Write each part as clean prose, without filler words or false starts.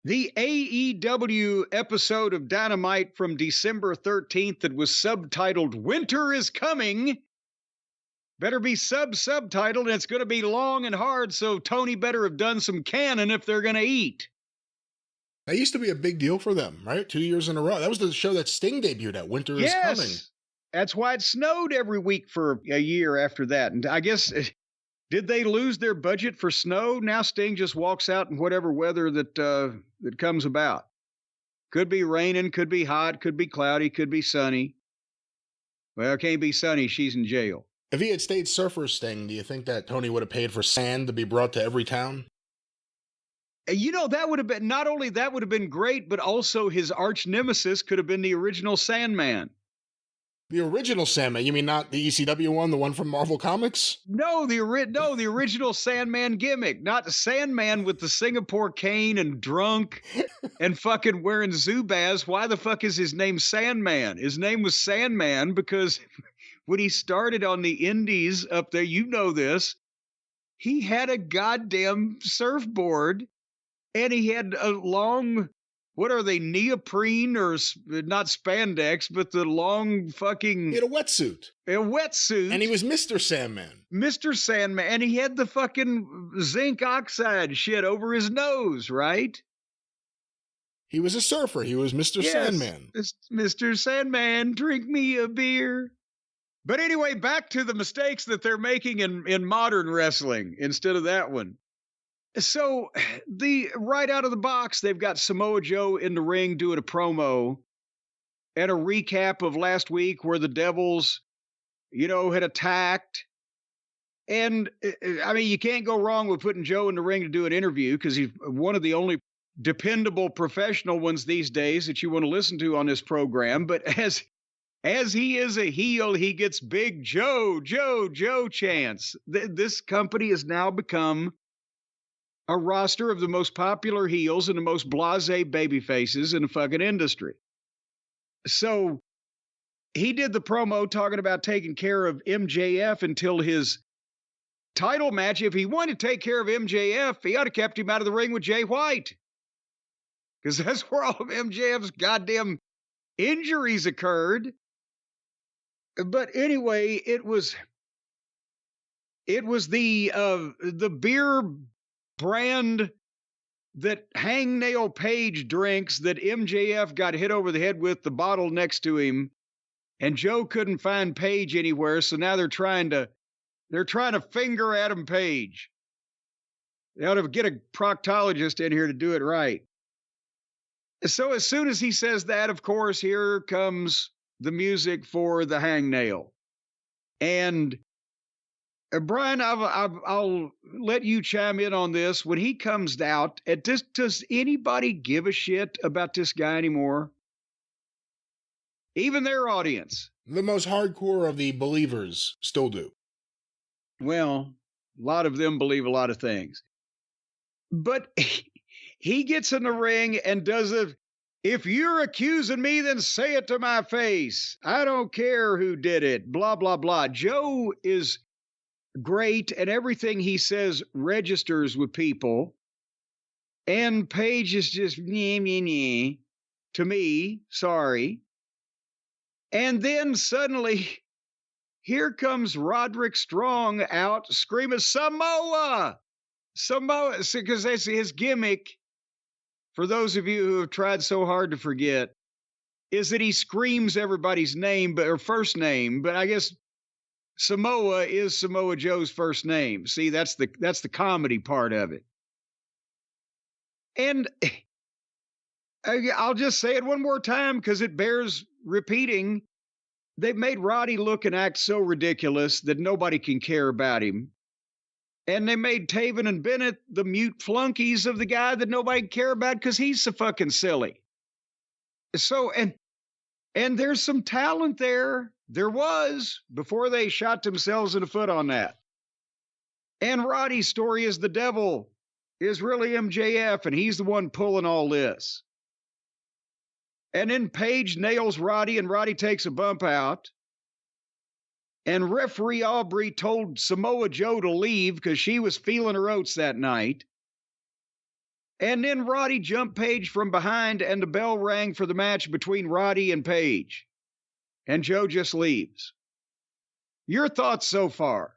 The AEW episode of Dynamite from December 13th that was subtitled Winter is Coming better be subtitled, and it's going to be long and hard, so Tony better have done some canning if they're going to eat. That used to be a big deal for them, right? 2 years in a row. That was the show that Sting debuted at. Winter is Coming. That's why it snowed every week for a year after that. And I guess, did they lose their budget for snow? Now Sting just walks out in whatever weather that comes about. Could be raining, could be hot, could be cloudy, could be sunny. Well, it can't be sunny. She's in jail. If he had stayed Surfer Sting, do you think that Tony would have paid for sand to be brought to every town? You know, that would have been, not only that would have been great, but also his arch nemesis could have been the original Sandman. The original Sandman? You mean not the ECW one, the one from Marvel Comics? No, the original Sandman gimmick, not the Sandman with the Singapore cane and drunk and fucking wearing Zubaz. Why the fuck is his name Sandman? His name was Sandman because when he started on the indies up there, you know this, he had a goddamn surfboard. And he had a long, what are they, neoprene or not spandex, but the long fucking... He had a wetsuit. A wetsuit. And he was Mr. Sandman. Mr. Sandman. And he had the fucking zinc oxide shit over his nose, right? He was a surfer. He was Mr. Sandman. Mr. Sandman, drink me a beer. But anyway, back to the mistakes that they're making in modern wrestling instead of that one. So, right out of the box, they've got Samoa Joe in the ring doing a promo and a recap of last week where the Devils, had attacked. And, I mean, you can't go wrong with putting Joe in the ring to do an interview because he's one of the only dependable professional ones these days that you want to listen to on this program. But as he is a heel, he gets big Joe chants. This company has now become a roster of the most popular heels and the most blasé baby faces in the fucking industry. So he did the promo talking about taking care of MJF until his title match. If he wanted to take care of MJF, he ought to kept him out of the ring with Jay White. Because that's where all of MJF's goddamn injuries occurred. But anyway, it was the beer brand that Hangnail Page drinks that MJF got hit over the head with, the bottle next to him, and Joe couldn't find Page anywhere, so now they're trying to finger Adam Page. They ought to get a proctologist in here to do it right. So as soon as he says that, of course, here comes the music for the hangnail. And Brian, I'll let you chime in on this. When he comes out, does anybody give a shit about this guy anymore? Even their audience. The most hardcore of the believers still do. Well, a lot of them believe a lot of things. But he gets in the ring and does if you're accusing me, then say it to my face. I don't care who did it, blah, blah, blah. Joe is great, and everything he says registers with people. And Paige is just to me, sorry. And then suddenly, here comes Roderick Strong out screaming, Samoa! Samoa, because that's his gimmick. For those of you who have tried so hard to forget, is that he screams everybody's name, or first name, but I guess Samoa is Samoa Joe's first name. See, that's the comedy part of it. And I'll just say it one more time because it bears repeating. They've made Roddy look and act so ridiculous that nobody can care about him. And they made Taven and Bennett the mute flunkies of the guy that nobody can care about because he's so fucking silly. So, and there's some talent there. There was, before they shot themselves in the foot on that. And Roddy's story is the devil is really MJF, and he's the one pulling all this. And then Paige nails Roddy, and Roddy takes a bump out. And referee Aubrey told Samoa Joe to leave because she was feeling her oats that night. And then Roddy jumped Page from behind, and the bell rang for the match between Roddy and Page. And Joe just leaves. Your thoughts so far?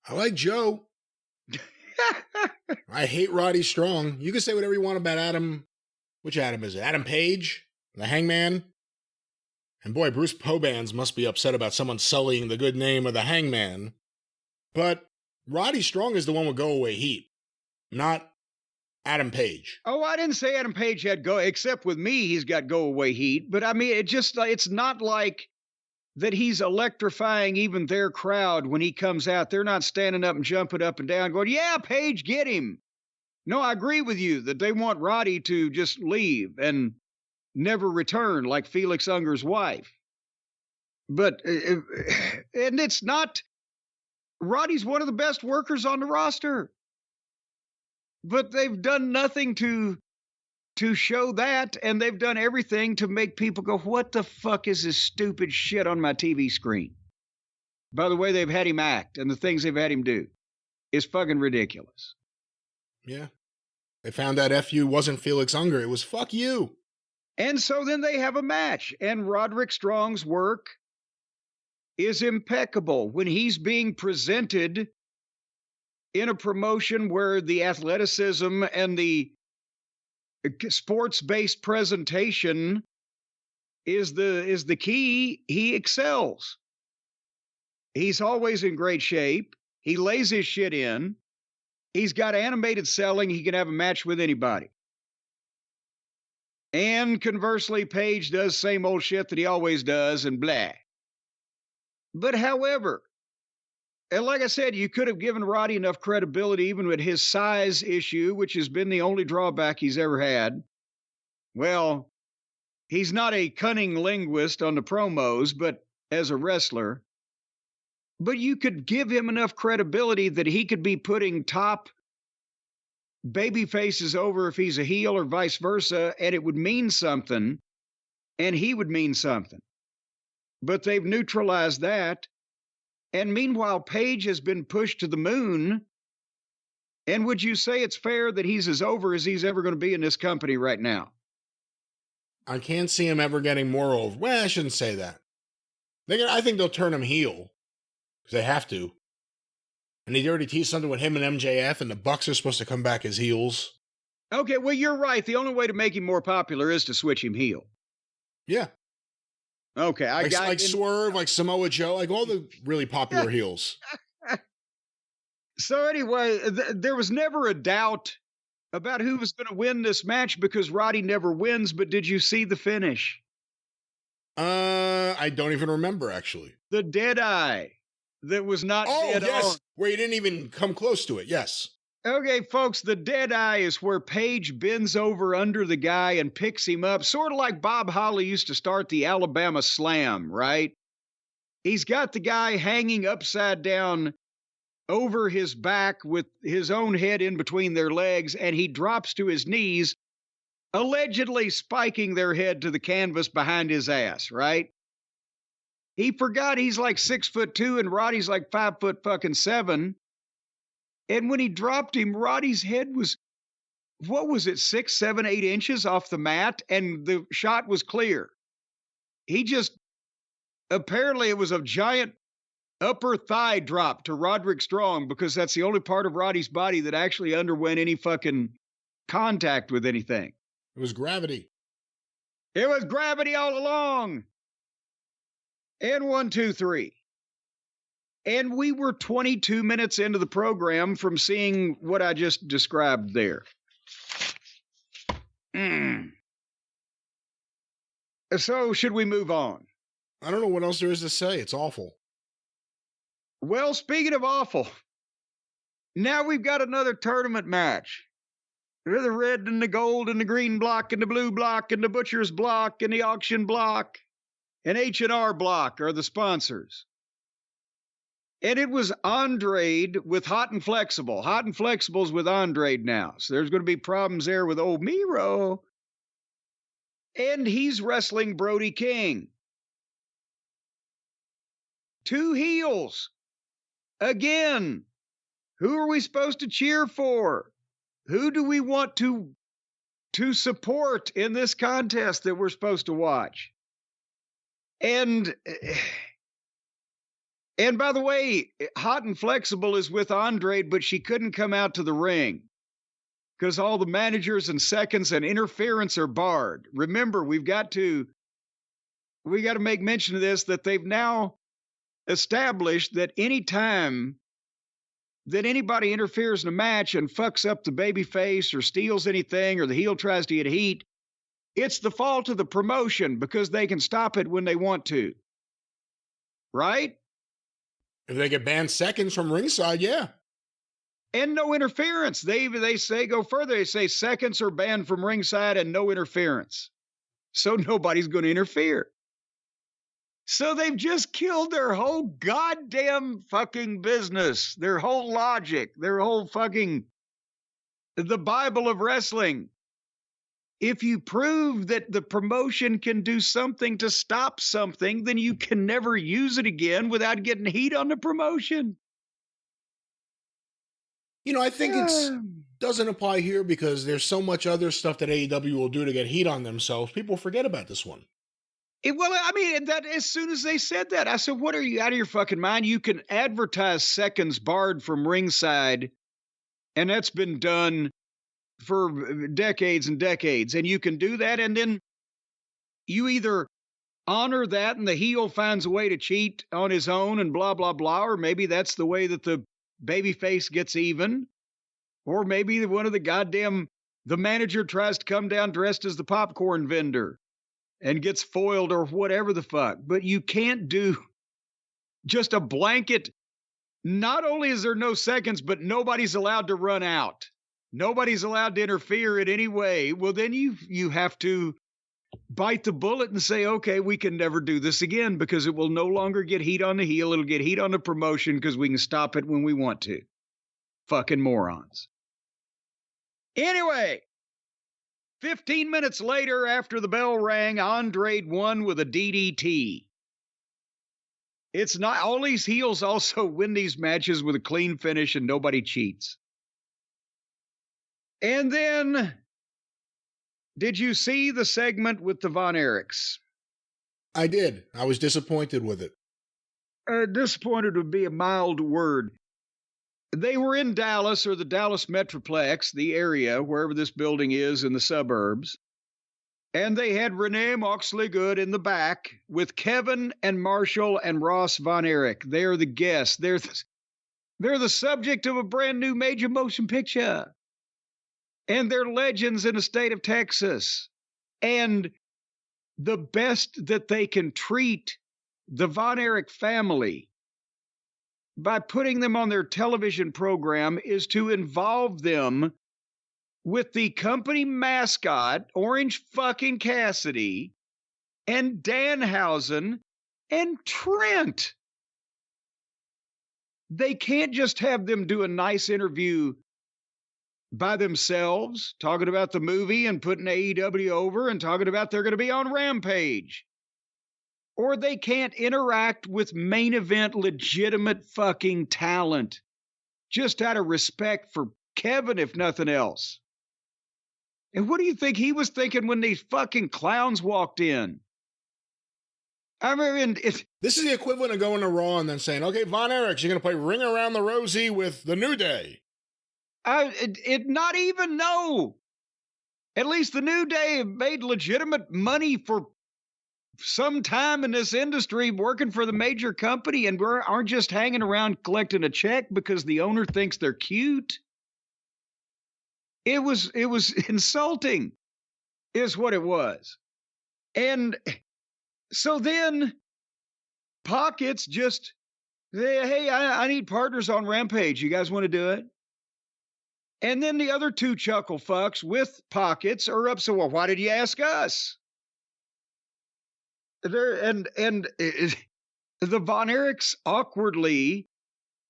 I like Joe. I hate Roddy Strong. You can say whatever you want about Adam. Which Adam is it? Adam Page? The Hangman? And boy, Bruce Pobans must be upset about someone sullying the good name of the Hangman. But Roddy Strong is the one with go-away heat, not Adam Page. Oh, I didn't say Adam Page had except with me, he's got go-away heat. But I mean, it's not like that he's electrifying even their crowd when he comes out. They're not standing up and jumping up and down going, yeah, Page, get him. No, I agree with you that they want Roddy to just leave and never return like Felix Unger's wife. But, and it's not, Roddy's one of the best workers on the roster. But they've done nothing to show that, and they've done everything to make people go, what the fuck is this stupid shit on my TV screen? By the way, they've had him act, and the things they've had him do is fucking ridiculous. Yeah. They found out FU wasn't Felix Unger. It was fuck you. And so then they have a match, and Roderick Strong's work is impeccable when he's being presented in a promotion where the athleticism and the sports-based presentation is the key. He excels. He's always in great shape. He lays his shit in. He's got animated selling. He can have a match with anybody. And conversely, Page does same old shit that he always does and blah. But however, and like I said, you could have given Roddy enough credibility even with his size issue, which has been the only drawback he's ever had. Well, he's not a cunning linguist on the promos, but as a wrestler. But you could give him enough credibility that he could be putting top baby faces over if he's a heel or vice versa, and it would mean something, and he would mean something. But they've neutralized that. And meanwhile, Page has been pushed to the moon. And would you say it's fair that he's as over as he's ever going to be in this company right now? I can't see him ever getting more over. Well, I shouldn't say that. I think they'll turn him heel. Because they have to. And he already teased something with him and MJF, and the Bucks are supposed to come back as heels. Okay, well, you're right. The only way to make him more popular is to switch him heel. Yeah. Okay, I got like Swerve, like Samoa Joe, like all the really popular heels. So anyway, there was never a doubt about who was going to win this match because Roddy never wins, but did you see the finish? I don't even remember, actually. The dead eye that was not dead on. Where you didn't even come close to it, yes. Okay, folks, the dead eye is where Page bends over under the guy and picks him up, sort of like Bob Holly used to start the Alabama Slam, right? He's got the guy hanging upside down over his back with his own head in between their legs, and he drops to his knees, allegedly spiking their head to the canvas behind his ass, right? He forgot he's like 6'2" and Roddy's like 5'7". And when he dropped him, Roddy's head was, what was it, 6, 7, 8 inches off the mat, and the shot was clear. He just, apparently it was a giant upper thigh drop to Roderick Strong because that's the only part of Roddy's body that actually underwent any fucking contact with anything. It was gravity. It was gravity all along. And 1, 2, 3. And we were 22 minutes into the program from seeing what I just described there. So, should we move on? I don't know what else there is to say. It's awful. Well, speaking of awful, now we've got another tournament match. The red and the gold and the green block and the blue block and the butcher's block and the auction block and H&R block are the sponsors. And it was Andrade with Hot and Flexible. Hot and Flexible's with Andrade now. So there's going to be problems there with old Miro. And he's wrestling Brody King. 2 heels. Again. Who are we supposed to cheer for? Who do we want to support in this contest that we're supposed to watch? And by the way, Hot and Flexible is with Andre, but she couldn't come out to the ring because all the managers and seconds and interference are barred. Remember, we got to make mention of this, that they've now established that any time that anybody interferes in a match and fucks up the baby face or steals anything or the heel tries to get heat, it's the fault of the promotion because they can stop it when they want to. Right? If they get banned seconds from ringside, yeah. And no interference. They say, go further, they say seconds are banned from ringside and no interference. So nobody's going to interfere. So they've just killed their whole goddamn fucking business, their whole logic, their whole fucking, the Bible of wrestling. If you prove that the promotion can do something to stop something, then you can never use it again without getting heat on the promotion. You know, I think it doesn't apply here because there's so much other stuff that AEW will do to get heat on themselves. People forget about this one. Well, I mean, that as soon as they said that, I said, what, are you out of your fucking mind? You can advertise seconds barred from ringside, and that's been done for decades and decades. And you can do that, and then you either honor that and the heel finds a way to cheat on his own and blah, blah, blah, or maybe that's the way that the babyface gets even, or maybe one of the manager tries to come down dressed as the popcorn vendor and gets foiled or whatever the fuck. But you can't do just a blanket. Not only is there no seconds, but nobody's allowed to run out. Nobody's allowed to interfere in any way. Well, then you have to bite the bullet and say, okay, we can never do this again because it will no longer get heat on the heel. It'll get heat on the promotion because we can stop it when we want to. Fucking morons. Anyway, 15 minutes later, after the bell rang, Andre won with a DDT. It's not, all these heels also win these matches with a clean finish and nobody cheats. And then, did you see the segment with the Von Erichs? I did. I was disappointed with it. Disappointed would be a mild word. They were in Dallas, or the Dallas Metroplex, the area, wherever this building is in the suburbs. And they had Renee Moxley Good in the back with Kevin and Marshall and Ross Von Erich. They're the guests. They're the subject of a brand new major motion picture. And they're legends in the state of Texas. And the best that they can treat the Von Erich family by putting them on their television program is to involve them with the company mascot, Orange fucking Cassidy, and Danhausen, and Trent. They can't just have them do a nice interview by themselves, talking about the movie and putting AEW over and talking about they're going to be on Rampage. Or they can't interact with main event legitimate fucking talent, just out of respect for Kevin, if nothing else. And what do you think he was thinking when these fucking clowns walked in? I mean, this is the equivalent of going to Raw and then saying, okay, Von Erich, you're going to play Ring Around the Rosie with the New Day. Not even, no. At least the New Day have made legitimate money for some time in this industry working for the major company and aren't just hanging around collecting a check because the owner thinks they're cute. It was insulting, is what it was. And so then Pockets just, hey, I need partners on Rampage. You guys want to do it? And then the other two chuckle fucks with Pockets are up. So, well, why did you ask us? And the Von Erichs awkwardly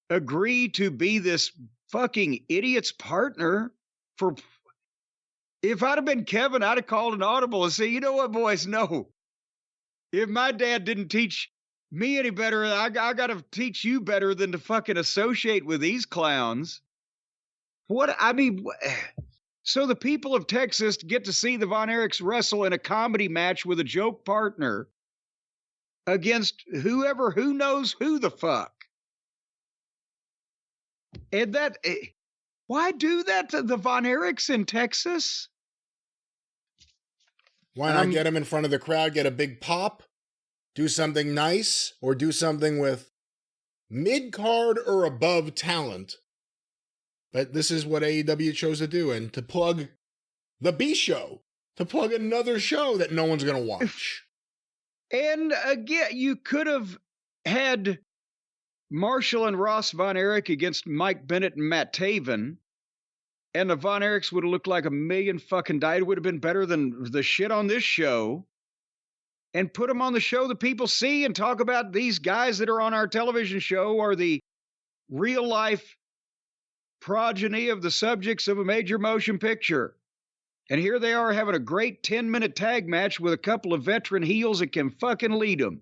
agree to be this fucking idiot's partner for. If I'd have been Kevin, I'd have called an audible and say, you know what, boys, no. If my dad didn't teach me any better, I got to teach you better than to fucking associate with these clowns. What, I mean, so the people of Texas get to see the Von Erichs wrestle in a comedy match with a joke partner against who knows who the fuck. And why do that to the Von Erichs in Texas? Why not get them in front of the crowd, get a big pop, do something nice, or do something with mid-card or above talent? But this is what AEW chose to do, and to plug the B show, to plug another show that no one's going to watch. And again, you could have had Marshall and Ross Von Erich against Mike Bennett and Matt Taven, and the Von Erichs would have looked like a million fucking died. It would have been better than the shit on this show. And put them on the show that people see and talk about these guys that are on our television show are the real life progeny of the subjects of a major motion picture. And here they are having a great 10-minute tag match with a couple of veteran heels that can fucking lead them.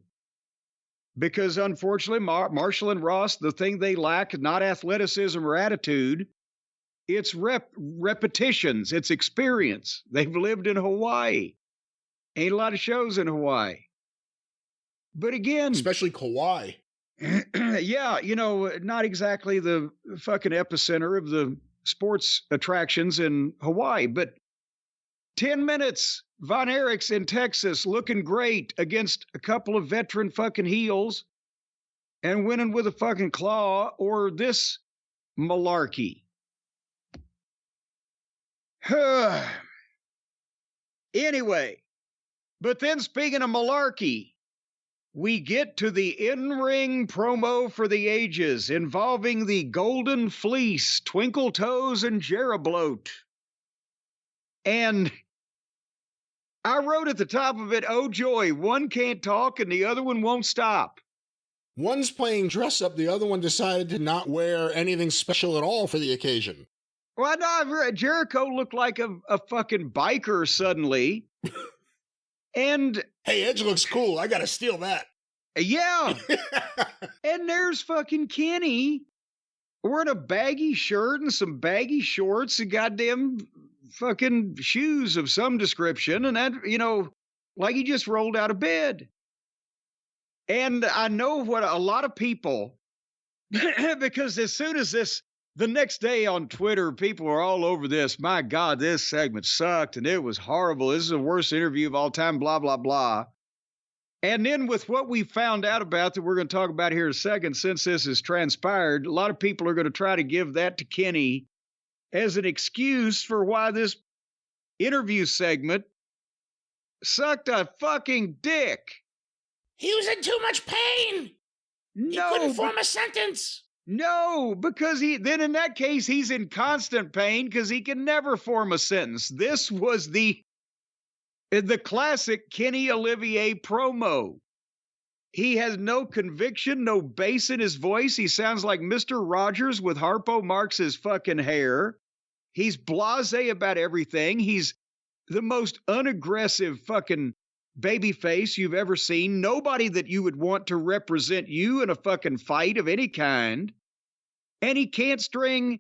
Because unfortunately, Marshall and Ross, the thing they lack, not athleticism or attitude, it's repetitions, it's experience. They've lived in Hawaii. Ain't a lot of shows in Hawaii. But again... Especially Kauai. Yeah, not exactly the fucking epicenter of the sports attractions in Hawaii, but 10 minutes, Von Erichs in Texas looking great against a couple of veteran fucking heels and winning with a fucking claw, or this malarkey. Anyway, but then speaking of malarkey, we get to the in-ring promo for the ages involving the Golden Fleece, Twinkle Toes, and Jerabloat. And I wrote at the top of it, oh joy, one can't talk and the other one won't stop. One's playing dress up, the other one decided to not wear anything special at all for the occasion. Well, no, Jericho looked like a fucking biker suddenly. And hey, Edge looks cool. I gotta steal that. Yeah. And there's fucking Kenny wearing a baggy shirt and some baggy shorts and goddamn fucking shoes of some description. And that, like he just rolled out of bed. And I know what a lot of people, because as soon as the next day on Twitter, people are all over this. My God, this segment sucked and it was horrible. This is the worst interview of all time, blah, blah, blah. And then with what we found out about that we're going to talk about here in a second, since this has transpired, a lot of people are going to try to give that to Kenny as an excuse for why this interview segment sucked a fucking dick. He was in too much pain. He couldn't form a sentence. No, because then in that case, he's in constant pain because he can never form a sentence. This was the classic Kenny Olivier promo. He has no conviction, no bass in his voice. He sounds like Mr. Rogers with Harpo Marx's fucking hair. He's blasé about everything. He's the most unaggressive fucking babyface you've ever seen. Nobody that you would want to represent you in a fucking fight of any kind. And he can't string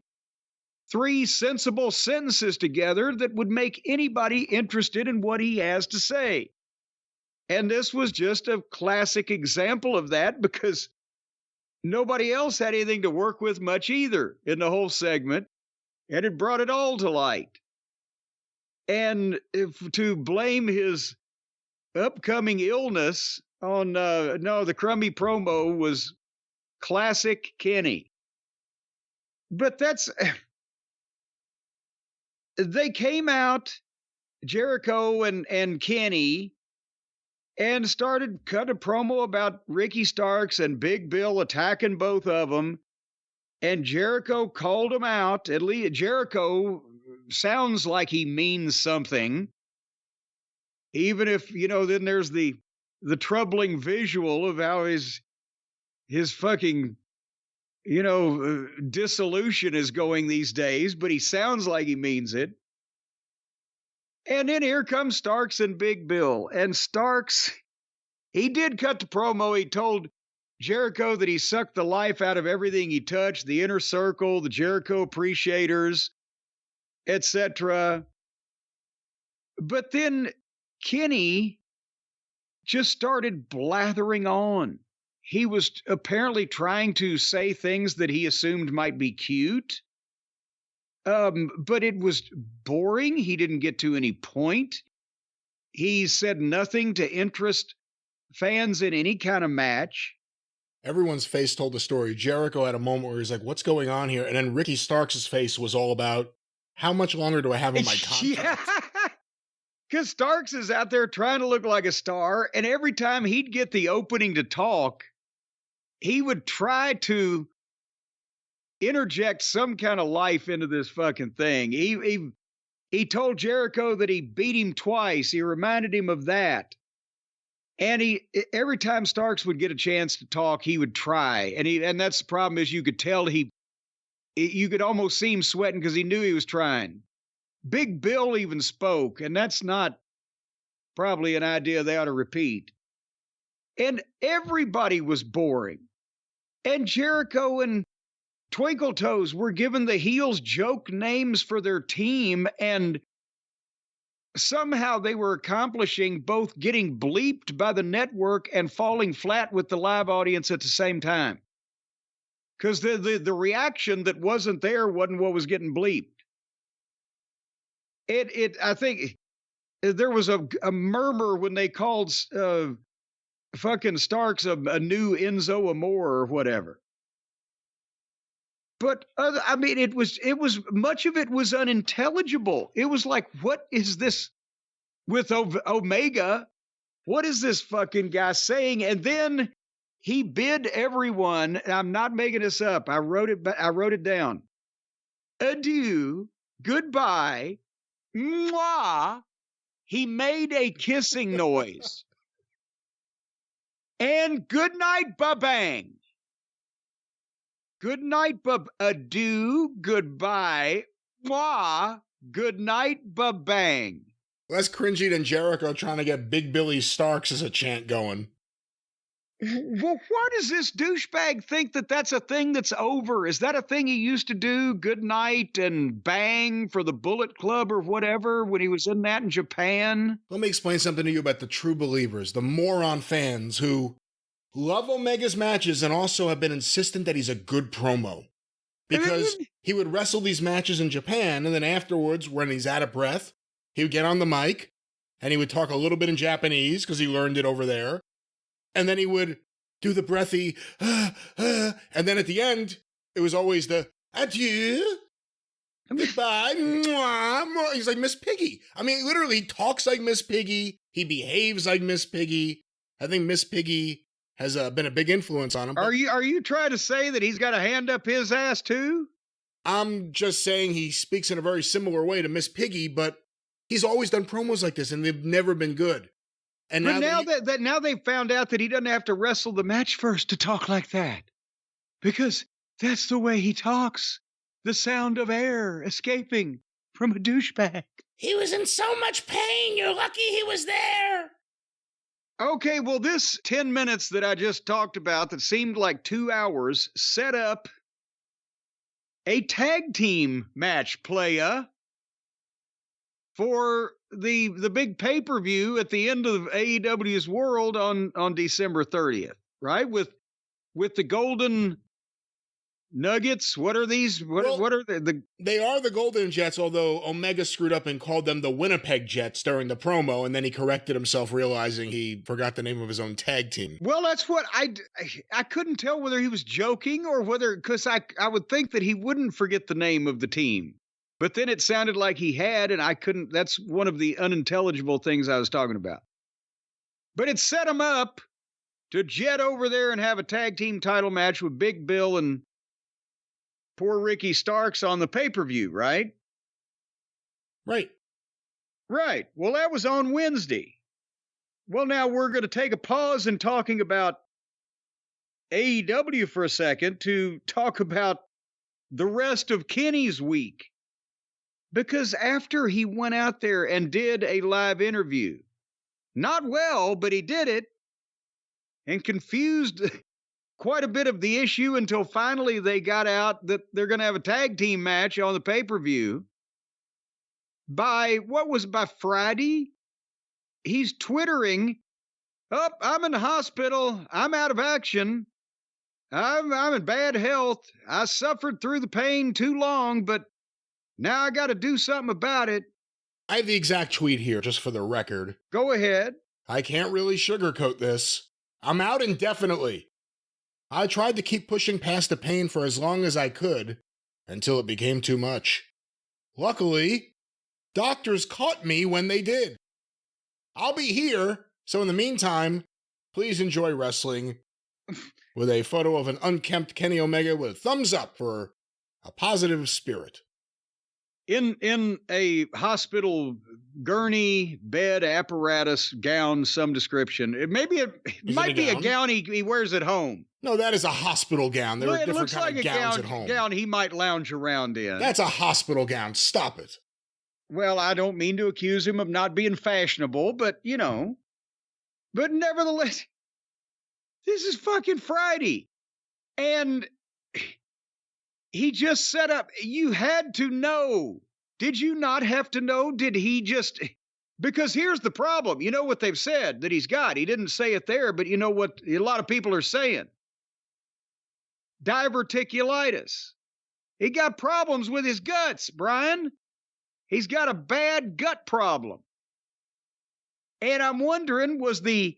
3 sensible sentences together that would make anybody interested in what he has to say. And this was just a classic example of that because nobody else had anything to work with much either in the whole segment. And it brought it all to light. And to blame his upcoming illness on, the crummy promo was classic Kenny. But they came out, Jericho and Kenny, and started cutting a promo about Ricky Starks and Big Bill attacking both of them. And Jericho called them out. At least Jericho sounds like he means something. Even if, then there's the troubling visual of how his fucking, dissolution is going these days, but he sounds like he means it. And then here comes Starks and Big Bill. And Starks, he did cut the promo. He told Jericho that he sucked the life out of everything he touched, the inner circle, the Jericho appreciators, etc. But then Kenny just started blathering on. He was apparently trying to say things that he assumed might be cute. But it was boring. He didn't get to any point. He said nothing to interest fans in any kind of match. Everyone's face told the story. Jericho had a moment where he's like, what's going on here? And then Ricky Starks' face was all about, how much longer do I have on my contract? Yeah. Because Starks is out there trying to look like a star, and every time he'd get the opening to talk, he would try to interject some kind of life into this fucking thing. He told Jericho that he beat him twice. He reminded him of that. And every time Starks would get a chance to talk, he would try. And that's the problem, is you could tell you could almost see him sweating because he knew he was trying. Big Bill even spoke, and that's not probably an idea they ought to repeat. And everybody was boring. And Jericho and Twinkle Toes were given the heels joke names for their team, and somehow they were accomplishing both getting bleeped by the network and falling flat with the live audience at the same time. Because the reaction that wasn't there wasn't what was getting bleeped. I think there was a murmur when they called fucking Starks a new Enzo Amore or whatever. But I mean, it was much of it was unintelligible. It was like, what is this with Omega? What is this fucking guy saying? And then he bid everyone, and I'm not making this up, I wrote it down. Adieu, goodbye, mwah. He made a kissing noise. And good night, ba-bang. Good night, adieu, goodbye, mwah, good night, ba-bang. Less cringy than Jericho trying to get Big Billy Starks as a chant going. Well, why does this douchebag think that that's a thing that's over? Is that a thing he used to do, good night and bang for the Bullet Club or whatever, when he was in that in Japan? Let me explain something to you about the true believers, the moron fans who love Omega's matches and also have been insistent that he's a good promo. Because he would wrestle these matches in Japan, and then afterwards, when he's out of breath, he would get on the mic, and he would talk a little bit in Japanese, because he learned it over there. And then he would do the breathy, and then at the end, it was always the adieu, goodbye, mwah, mwah. He's like Miss Piggy. I mean, literally, he talks like Miss Piggy. He behaves like Miss Piggy. I think Miss Piggy has been a big influence on him. Are you trying to say that he's got a hand up his ass too? I'm just saying he speaks in a very similar way to Miss Piggy, but he's always done promos like this, and they've never been good. And but now they found out that he doesn't have to wrestle the match first to talk like that, because that's the way he talks. The sound of air escaping from a douchebag. He was in so much pain. You're lucky he was there. Okay, well, this 10 minutes that I just talked about that seemed like 2 hours set up a tag team match, playa, for the big pay-per-view at the end of AEW's World on December 30th, right? With the Golden Nuggets. What are these? What are the? They are the Golden Jets, although Omega screwed up and called them the Winnipeg Jets during the promo, and then he corrected himself, realizing he forgot the name of his own tag team. Well, that's what I couldn't tell whether he was joking or whether, because I would think that he wouldn't forget the name of the team. But then it sounded like he had, and I couldn't. That's one of the unintelligible things I was talking about. But it set him up to jet over there and have a tag team title match with Big Bill and poor Ricky Starks on the pay-per-view, right? Right. Well, that was on Wednesday. Well, now we're going to take a pause in talking about AEW for a second to talk about the rest of Kenny's week. Because after he went out there and did a live interview, not well, but he did it, and confused quite a bit of the issue until finally they got out that they're going to have a tag team match on the pay-per-view. By Friday? He's twittering, I'm in the hospital. I'm out of action. I'm in bad health. I suffered through the pain too long, but now I got to do something about it. I have the exact tweet here, just for the record. Go ahead. I can't really sugarcoat this. I'm out indefinitely. I tried to keep pushing past the pain for as long as I could, until it became too much. Luckily, doctors caught me when they did. I'll be here, so in the meantime, please enjoy wrestling, with a photo of an unkempt Kenny Omega with a thumbs up for a positive spirit. In a hospital gurney, bed, apparatus, gown, some description. It might be a gown he wears at home. No, that is a hospital gown. There are different looks kind like of gowns at home. Gown he might lounge around in. That's a hospital gown. Stop it. Well, I don't mean to accuse him of not being fashionable, but, But nevertheless, this is fucking Friday. And he just set up. You had to know. Did you not have to know? Did he just... Because here's the problem. You know what they've said that he's got. He didn't say it there, but you know what a lot of people are saying. Diverticulitis. He got problems with his guts, Brian. He's got a bad gut problem. And I'm wondering, was the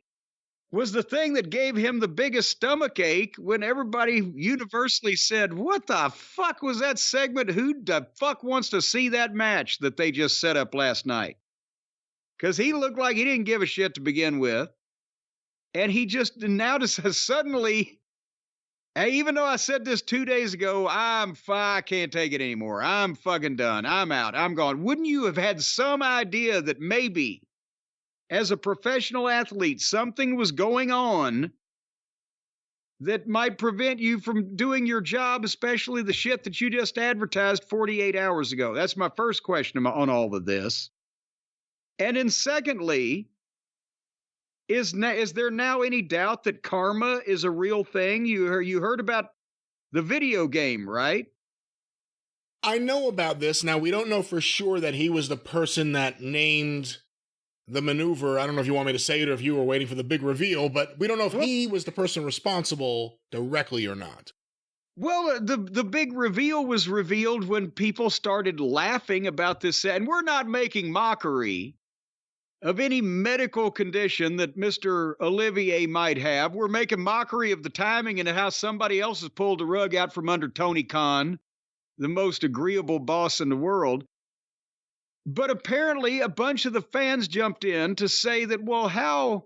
thing that gave him the biggest stomach ache when everybody universally said, what the fuck was that segment? Who the fuck wants to see that match that they just set up last night? Because he looked like he didn't give a shit to begin with. And he just now has suddenly, even though I said this 2 days ago, I can't take it anymore. I'm fucking done. I'm out. I'm gone. Wouldn't you have had some idea that maybe as a professional athlete, something was going on that might prevent you from doing your job, especially the shit that you just advertised 48 hours ago? That's my first question on all of this. And then secondly, is there now any doubt that karma is a real thing? You heard about the video game, right? I know about this. Now, we don't know for sure that he was the person that named the maneuver. I don't know if you want me to say it or if you were waiting for the big reveal, but we don't know if he was the person responsible directly or not. Well, the big reveal was revealed when people started laughing about this. And we're not making mockery of any medical condition that Mr. Olivier might have. We're making mockery of the timing and how somebody else has pulled the rug out from under Tony Khan, the most agreeable boss in the world. But apparently a bunch of the fans jumped in to say that, well, how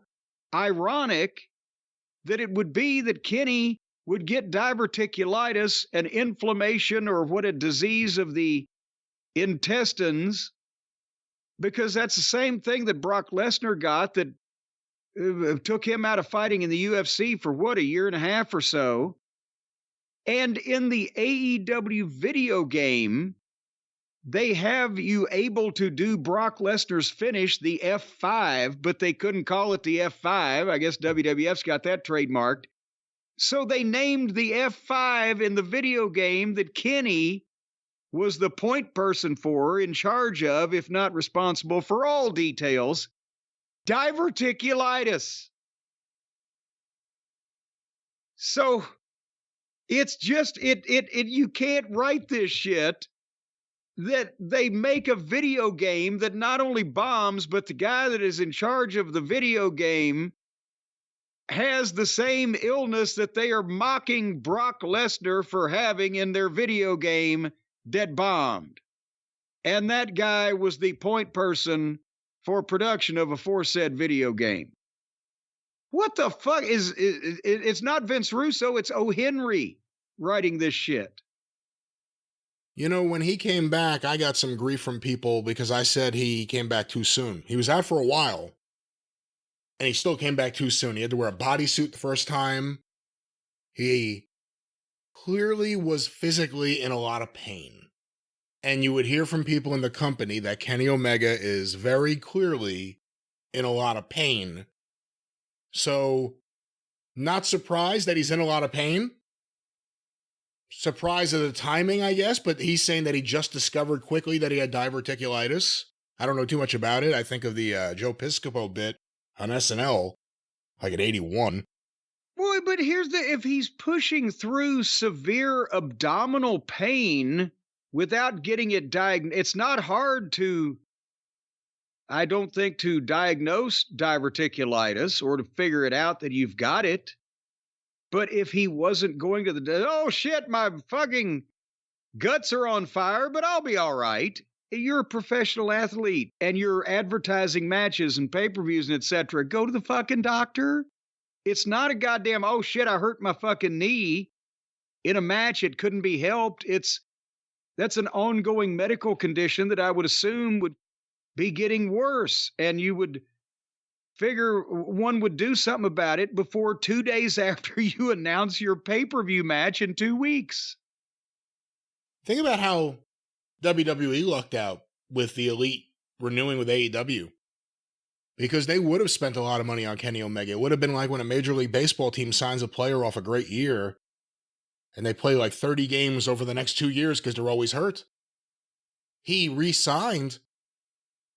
ironic that it would be that Kenny would get diverticulitis, an inflammation or a disease of the intestines, because that's the same thing that Brock Lesnar got that took him out of fighting in the UFC for a year and a half or so. And in the AEW video game, they have you able to do Brock Lesnar's finish, the F5, but they couldn't call it the F5. I guess WWF's got that trademarked. So they named the F5 in the video game that Kenny was the point person for, in charge of, if not responsible for all details, diverticulitis. So it's just, you can't write this shit that they make a video game that not only bombs, but the guy that is in charge of the video game has the same illness that they are mocking Brock Lesnar for having in their video game that bombed. And that guy was the point person for production of a aforesaid video game. What the fuck it's not Vince Russo, it's O. Henry writing this shit. You know, when he came back, I got some grief from people because I said he came back too soon. He was out for a while, and he still came back too soon. He had to wear a bodysuit the first time. He clearly was physically in a lot of pain. And you would hear from people in the company that Kenny Omega is very clearly in a lot of pain. So Not surprised that he's in a lot of pain. Surprised at the timing, I guess, but he's saying that he just discovered quickly that he had diverticulitis. I don't know too much about it. I think of the Joe Piscopo bit on SNL, like at 81. Boy, but if he's pushing through severe abdominal pain without getting it diagnosed, it's not hard to, I don't think, to diagnose diverticulitis or to figure it out that you've got it. But if he wasn't going to oh shit, my fucking guts are on fire, but I'll be all right. You're a professional athlete and you're advertising matches and pay-per-views and etc. Go to the fucking doctor. It's not a goddamn, oh shit, I hurt my fucking knee in a match. It couldn't be helped. That's an ongoing medical condition that I would assume would be getting worse. And you would figure one would do something about it before 2 days after you announce your pay-per-view match in 2 weeks. Think about how WWE lucked out with the Elite renewing with AEW. Because they would have spent a lot of money on Kenny Omega. It would have been like when a Major League Baseball team signs a player off a great year and they play like 30 games over the next 2 years because they're always hurt. He re-signed.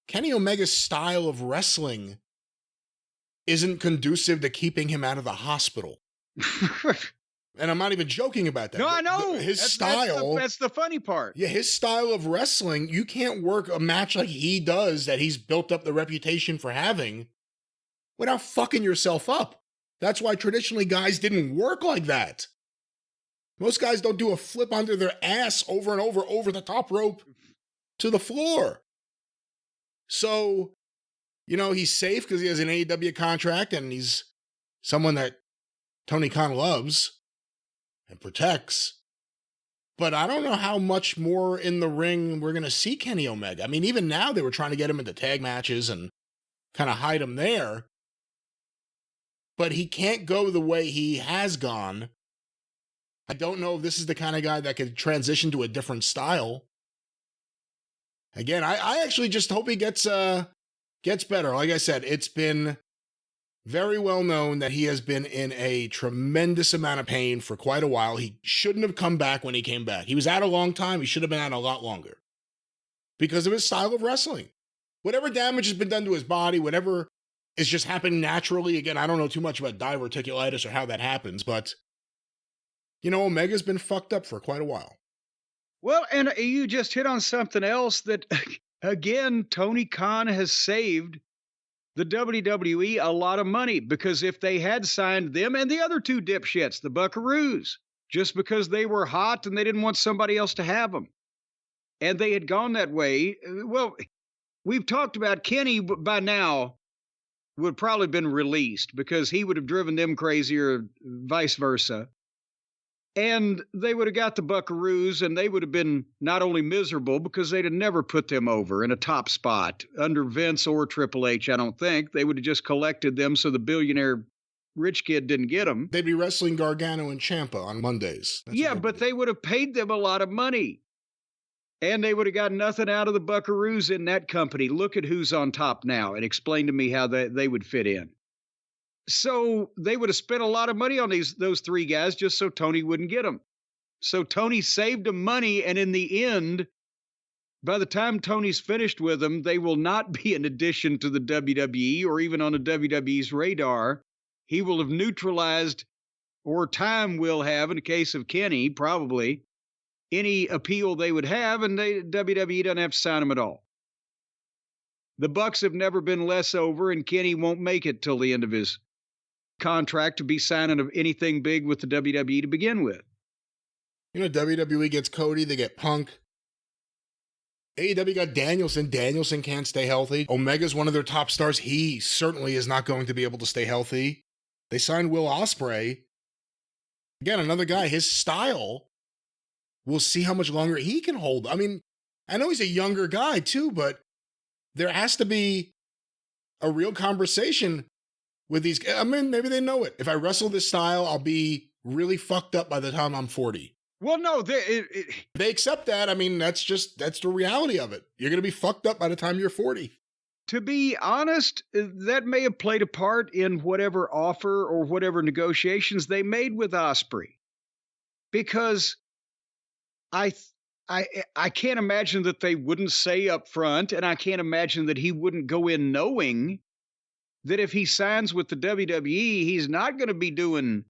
Kenny Omega's style of wrestling isn't conducive to keeping him out of the hospital. And I'm not even joking about that. No, I know. His style. That's the funny part. Yeah, his style of wrestling, you can't work a match like he does that he's built up the reputation for having without fucking yourself up. That's why traditionally guys didn't work like that. Most guys don't do a flip onto their ass over and over the top rope to the floor. So, he's safe because he has an AEW contract and he's someone that Tony Khan loves and protects. But I don't know how much more in the ring we're going to see Kenny Omega. I mean, even now they were trying to get him into tag matches and kind of hide him there. But he can't go the way he has gone. I don't know if this is the kind of guy that could transition to a different style. Again, I actually just hope he gets better. Like I said, it's been very well known that he has been in a tremendous amount of pain for quite a while. He shouldn't have come back when he came back. He was out a long time. He should have been out a lot longer because of his style of wrestling. Whatever damage has been done to his body, whatever is just happening naturally. Again, I don't know too much about diverticulitis or how that happens, but, Omega's been fucked up for quite a while. Well, and you just hit on something else that, again, Tony Khan has saved the WWE a lot of money, because if they had signed them and the other two dipshits, the Buckaroos, just because they were hot and they didn't want somebody else to have them, and they had gone that way, well, we've talked about Kenny by now would probably been released because he would have driven them crazy or vice versa. And they would have got the Buckaroos, and they would have been not only miserable because they'd have never put them over in a top spot under Vince or Triple H, I don't think. They would have just collected them so the billionaire rich kid didn't get them. They'd be wrestling Gargano and Ciampa on Mondays. Yeah, but they would have paid them a lot of money. And they would have got nothing out of the Buckaroos in that company. Look at who's on top now and explain to me how they would fit in. So they would have spent a lot of money on those three guys just so Tony wouldn't get them. So Tony saved them money, and in the end, by the time Tony's finished with them, they will not be an addition to the WWE or even on the WWE's radar. He will have neutralized, or time will have, in the case of Kenny, probably, any appeal they would have, and WWE doesn't have to sign them at all. The Bucks have never been less over, and Kenny won't make it till the end of his contract to be signing of anything big with the WWE to begin with. WWE gets Cody, they get Punk. AEW got Danielson. Danielson can't stay healthy. Omega's one of their top stars. He certainly is not going to be able to stay healthy. They signed Will Ospreay. Again, another guy, his style, we'll see how much longer he can hold. I mean, I know he's a younger guy too, but there has to be a real conversation with these. I mean, maybe they know it. If I wrestle this style, I'll be really fucked up by the time I'm 40. Well, no, they accept that. I mean, that's the reality of it. You're going to be fucked up by the time you're 40. to be honest, that may have played a part in whatever offer or whatever negotiations they made with Osprey, because I can't imagine that they wouldn't say up front, and I can't imagine that he wouldn't go in knowing that if he signs with the WWE, he's not going to be doing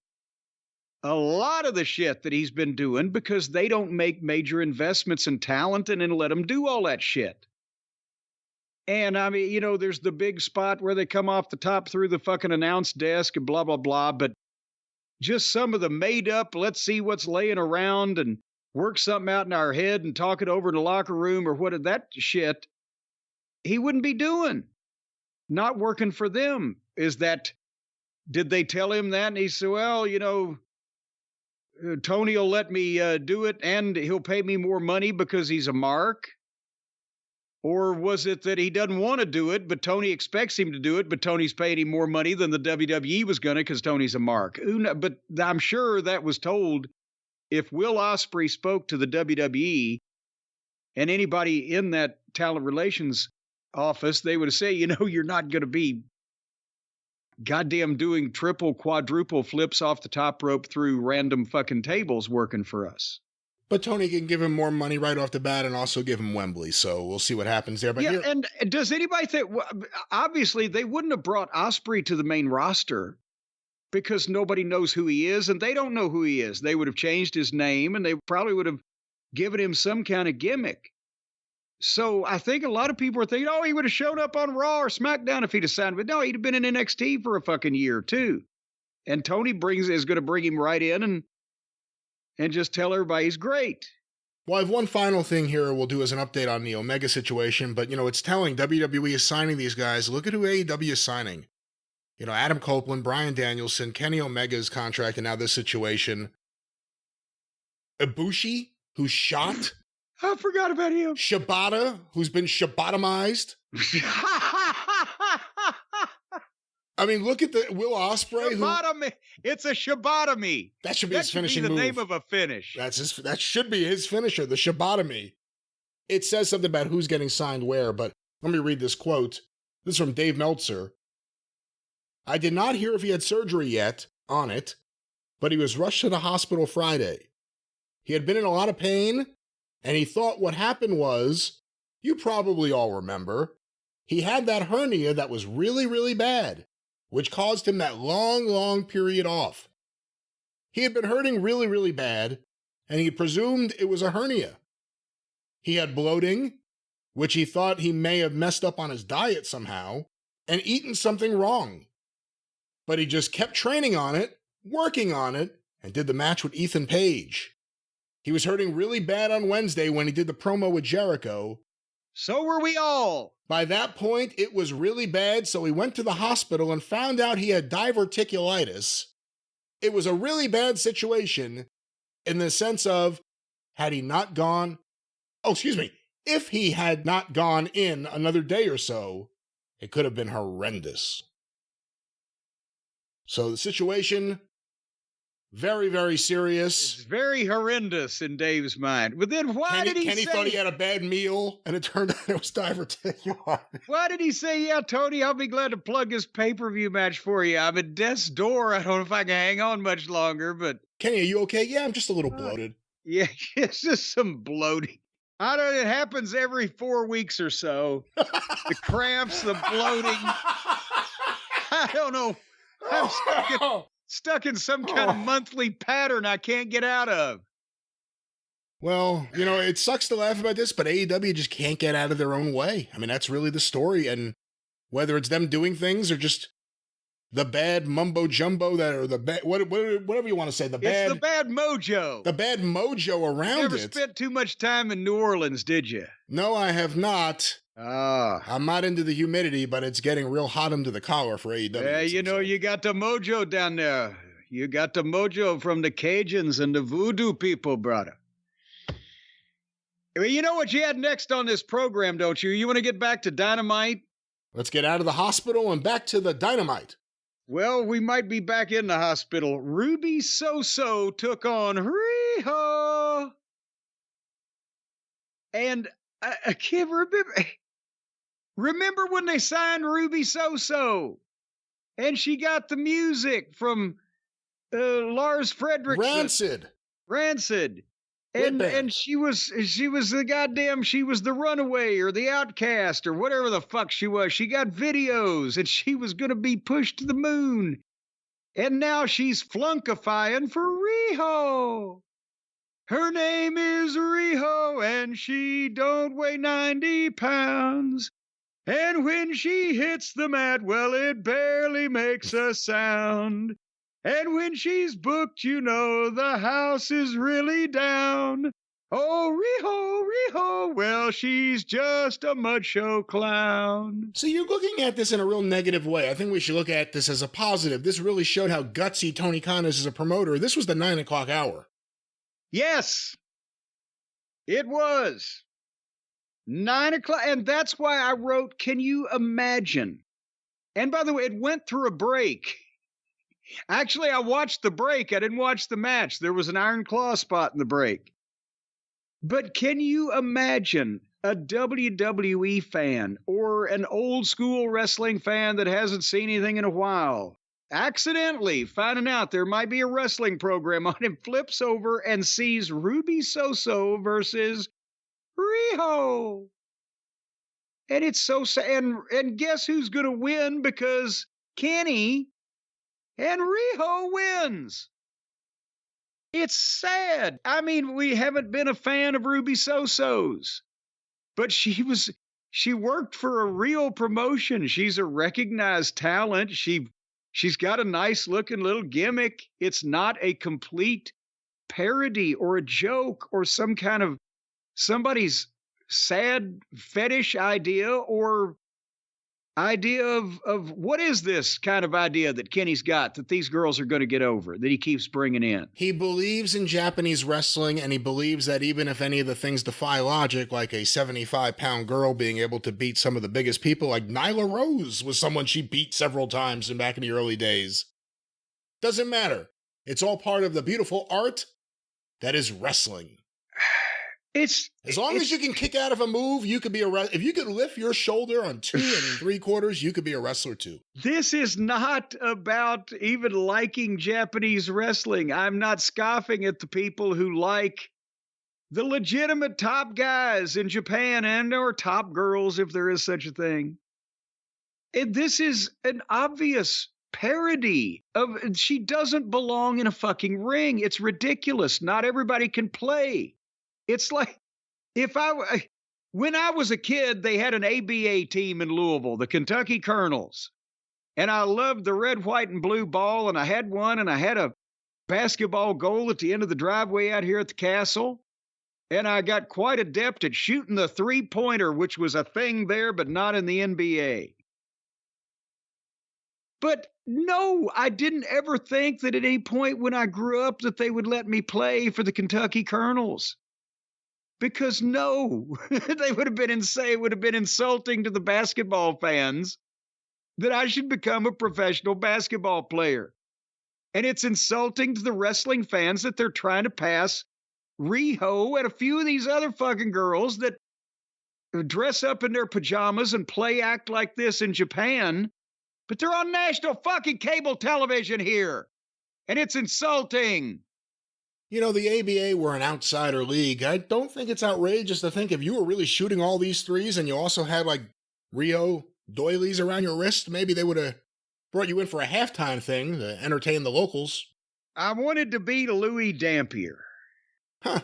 a lot of the shit that he's been doing, because they don't make major investments in talent and then let him do all that shit. And I mean, there's the big spot where they come off the top through the fucking announce desk and blah, blah, blah. But just some of the made up, let's see what's laying around and work something out in our head and talk it over in the locker room or what, that shit, he wouldn't be doing. Not working for them. Did they tell him that? And he said, well, Tony will let me do it and he'll pay me more money because he's a mark? Or was it that he doesn't want to do it, but Tony expects him to do it, but Tony's paying him more money than the WWE was going to because Tony's a mark? But I'm sure that was told. If Will Ospreay spoke to the WWE and anybody in that talent relations office, they would say, you're not going to be goddamn doing triple, quadruple flips off the top rope through random fucking tables working for us. But Tony can give him more money right off the bat and also give him Wembley. So we'll see what happens there. But and does anybody think, obviously they wouldn't have brought Ospreay to the main roster because nobody knows who he is and they don't know who he is. They would have changed his name and they probably would have given him some kind of gimmick. So I think a lot of people are thinking, he would have showed up on Raw or SmackDown if he'd have signed. But no, he'd have been in NXT for a fucking year too. And Tony is going to bring him right in and just tell everybody he's great. Well, I have one final thing here we'll do as an update on the Omega situation, but, it's telling WWE is signing these guys. Look at who AEW is signing. Adam Copeland, Bryan Danielson, Kenny Omega's contract, and now this situation. Ibushi, who's shot. I forgot about him. Shibata, who's been Shibatamized. I mean, look at the Will Ospreay. It's a Shibatomy. That should be his finishing move. That should be the name of a finish. That should be his finisher, the Shibatomy. It says something about who's getting signed where, but let me read this quote. This is from Dave Meltzer. I did not hear if he had surgery yet on it, but he was rushed to the hospital Friday. He had been in a lot of pain, and he thought what happened was, you probably all remember, he had that hernia that was really, really bad, which caused him that long, long period off. He had been hurting really, really bad, and he presumed it was a hernia. He had bloating, which he thought he may have messed up on his diet somehow, and eaten something wrong. But he just kept training on it, working on it, and did the match with Ethan Page. He was hurting really bad on Wednesday when he did the promo with Jericho. So were we all. By that point, it was really bad, so he went to the hospital and found out he had diverticulitis. It was a really bad situation in the sense of, if he had not gone in another day or so, it could have been horrendous. So the situation, very, very serious. It's very horrendous in Dave's mind. But then Kenny thought he had a bad meal, and it turned out it was diverticulitis. Why did he say, yeah, Tony, I'll be glad to plug this pay-per-view match for you. I'm at death's door. I don't know if I can hang on much longer, but... Kenny, are you okay? Yeah, I'm just a little bloated. Yeah, it's just some bloating. I don't know, it happens every 4 weeks or so. The cramps, the bloating. I don't know. I'm stuck in some kind of monthly pattern I can't get out of. Well, it sucks to laugh about this, but AEW just can't get out of their own way. I mean, that's really the story. And whether it's them doing things or just the bad mumbo jumbo or the bad, whatever you want to say, it's the bad mojo. The bad mojo around it. You never spent too much time in New Orleans, did you? No, I have not. I'm not into the humidity, but it's getting real hot under the collar for AEW. Yeah, you got the mojo down there. You got the mojo from the Cajuns and the voodoo people, brother. Well, you know what you had next on this program, don't you? You want to get back to Dynamite? Let's get out of the hospital and back to the Dynamite. Well, we might be back in the hospital. Ruby Soso took on Riho. And I can't remember. Remember when they signed Ruby Soso? And she got the music from Lars Frederiksen. Rancid. And she was the runaway or the outcast or whatever the fuck she was. She got videos and she was going to be pushed to the moon. And now she's flunkifying for Riho. Her name is Riho and she don't weigh 90 pounds. And when she hits the mat, well, it barely makes a sound. And when she's booked, you know, the house is really down. Oh, Riho, well, she's just a mud show clown. So you're looking at this in a real negative way. I think we should look at this as a positive. This really showed how gutsy Tony Khan is as a promoter. This was the 9 o'clock hour. Yes, it was. 9 o'clock, and that's why I wrote, can you imagine? And by the way, it went through a break. Actually, I watched the break. I didn't watch the match. There was an Iron Claw spot in the break. But can you imagine a WWE fan or an old school wrestling fan that hasn't seen anything in a while accidentally finding out there might be a wrestling program on him, flips over and sees Ruby Soso versus Riho? And it's so sad. And guess who's going to win? Because Kenny and Riho wins. It's sad. I mean, we haven't been a fan of Ruby Soso's, but she worked for a real promotion. She's a recognized talent. She's got a nice looking little gimmick. It's not a complete parody or a joke or some kind of somebody's sad fetish idea or idea of what is this kind of idea that Kenny's got that these girls are going to get over, that he keeps bringing in. He believes in Japanese wrestling, and he believes that even if any of the things defy logic, like a 75-pound girl being able to beat some of the biggest people, like Nyla Rose was someone she beat several times back in the early days. Doesn't matter. It's all part of the beautiful art that is wrestling. As long as you can kick out of a move, you could be if you could lift your shoulder on 2 3/4, you could be a wrestler too. This is not about even liking Japanese wrestling. I'm not scoffing at the people who like the legitimate top guys in Japan and or top girls, if there is such a thing. And this is an obvious parody of she doesn't belong in a fucking ring. It's ridiculous. Not everybody can play. It's like when I was a kid, they had an ABA team in Louisville, the Kentucky Colonels. And I loved the red, white, and blue ball. And I had one, and I had a basketball goal at the end of the driveway out here at the castle. And I got quite adept at shooting the three-pointer, which was a thing there, but not in the NBA. But no, I didn't ever think that at any point when I grew up that they would let me play for the Kentucky Colonels. Because no, they would have been insane. It would have been insulting to the basketball fans that I should become a professional basketball player. And it's insulting to the wrestling fans that they're trying to pass Riho and a few of these other fucking girls that dress up in their pajamas and act like this in Japan, but they're on national fucking cable television here. And it's insulting. You know, the ABA were an outsider league. I don't think it's outrageous to think if you were really shooting all these threes and you also had like Riho doilies around your wrist, maybe they would have brought you in for a halftime thing to entertain the locals. I wanted to beat Louis Dampier. Huh.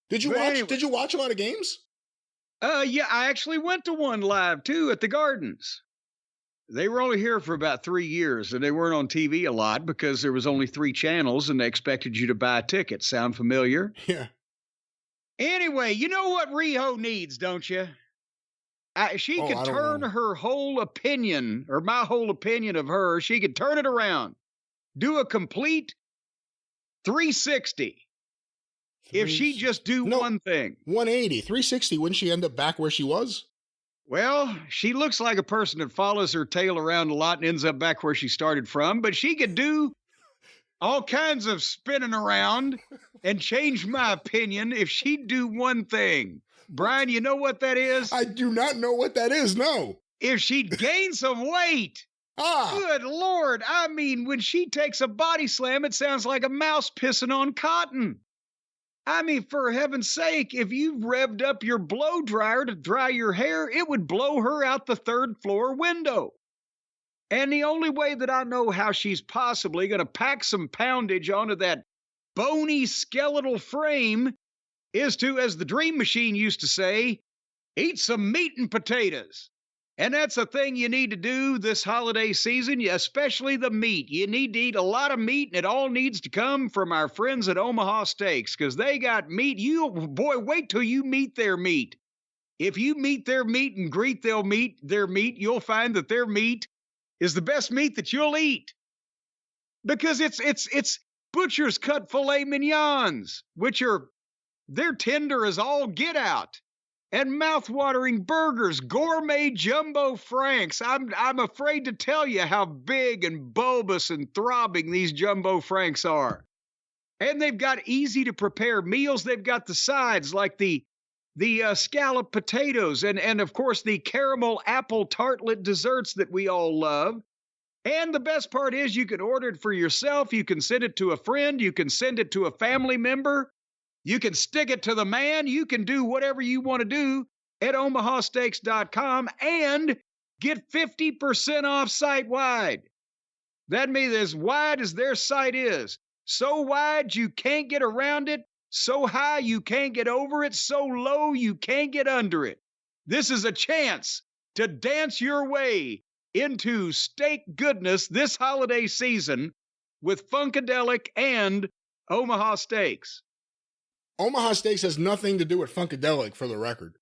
Did you watch a lot of games? Yeah, I actually went to one live too at the Gardens. They were only here for about 3 years, and they weren't on TV a lot because there was only 3 channels, and they expected you to buy a ticket. Sound familiar? Yeah. Anyway, you know what Riho needs, don't you? She could turn her whole opinion, or my whole opinion of her, she could turn it around. Do a complete 360. If she just do one thing. 180. 360, wouldn't she end up back where she was? Well, she looks like a person that follows her tail around a lot and ends up back where she started from, but she could do all kinds of spinning around and change my opinion if she'd do one thing. Brian, you know what that is? I do not know what that is, no. If she'd gained some weight. Good Lord. I mean, when she takes a body slam, it sounds like a mouse pissing on cotton. I mean, for heaven's sake, if you revved up your blow dryer to dry your hair, it would blow her out the third floor window. And the only way that I know how she's possibly going to pack some poundage onto that bony skeletal frame is to, as the Dream Machine used to say, eat some meat and potatoes. And that's a thing you need to do this holiday season, especially the meat. You need to eat a lot of meat, and it all needs to come from our friends at Omaha Steaks, because they got meat. Boy, wait till you meet their meat. If you meet their meat and greet their meat, you'll find that their meat is the best meat that you'll eat. Because it's butcher's cut filet mignons, they're tender as all get out. And mouth-watering burgers, gourmet jumbo franks. I'm afraid to tell you how big and bulbous and throbbing these jumbo franks are. And they've got easy-to-prepare meals. They've got the sides like the scalloped potatoes and, of course, the caramel apple tartlet desserts that we all love. And the best part is you can order it for yourself. You can send it to a friend. You can send it to a family member. You can stick it to the man. You can do whatever you want to do at omahasteaks.com and get 50% off site-wide. That means as wide as their site is. So wide you can't get around it. So high you can't get over it. So low you can't get under it. This is a chance to dance your way into steak goodness this holiday season with Funkadelic and Omaha Steaks. Omaha Steaks has nothing to do with Funkadelic, for the record.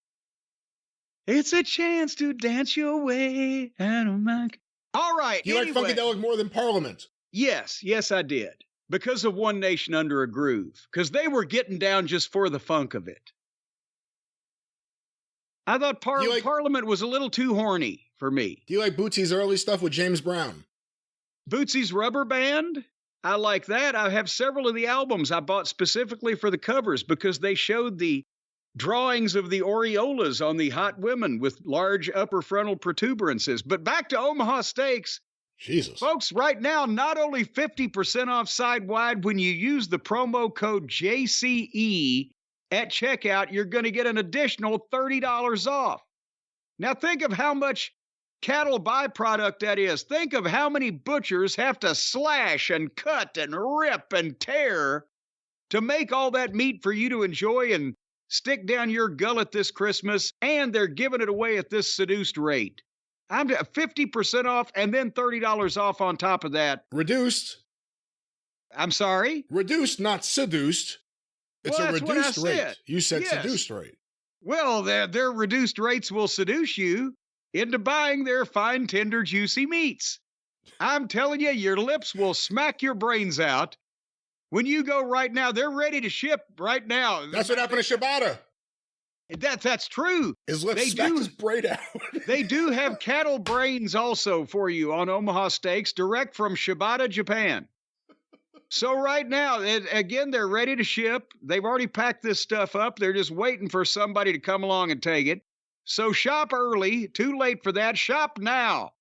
It's a chance to dance your way out of my... All right, You like Funkadelic more than Parliament? Yes, I did. Because of One Nation Under a Groove. Because they were getting down just for the funk of it. I thought Parliament was a little too horny for me. Do you like Bootsy's early stuff with James Brown? Bootsy's Rubber Band? I like that. I have several of the albums I bought specifically for the covers because they showed the drawings of the areolas on the hot women with large upper frontal protuberances. But back to Omaha Steaks. Jesus. Folks, right now, not only 50% off side-wide when you use the promo code JCE at checkout, you're going to get an additional $30 off. Now think of how much cattle byproduct that is. Think of how many butchers have to slash and cut and rip and tear to make all that meat for you to enjoy and stick down your gullet this Christmas, and they're giving it away at this seduced rate. I'm 50% off and then $30 off on top of that. Reduced. I'm sorry? Reduced, not seduced. It's a reduced rate. You said yes. Seduced rate. Well, their reduced rates will seduce you into buying their fine, tender, juicy meats. I'm telling you, your lips will smack your brains out. When you go right now, they're ready to ship right now. That's what happened to Shibata. That's true. His lips smacked his brain out. They do have cattle brains also for you on Omaha Steaks, direct from Shibata, Japan. So right now, again, they're ready to ship. They've already packed this stuff up. They're just waiting for somebody to come along and take it. So shop early. Too late for that. Shop now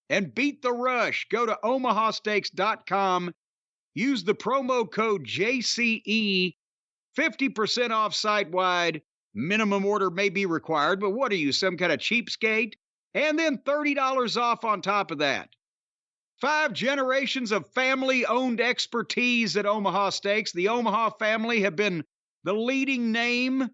and beat the rush. Go to omahasteaks.com. Use the promo code JCE. 50% off site-wide. Minimum order may be required, but what are you, some kind of cheapskate? And then $30 off on top of that. 5 generations of family-owned expertise at Omaha Steaks. The Omaha family have been the leading name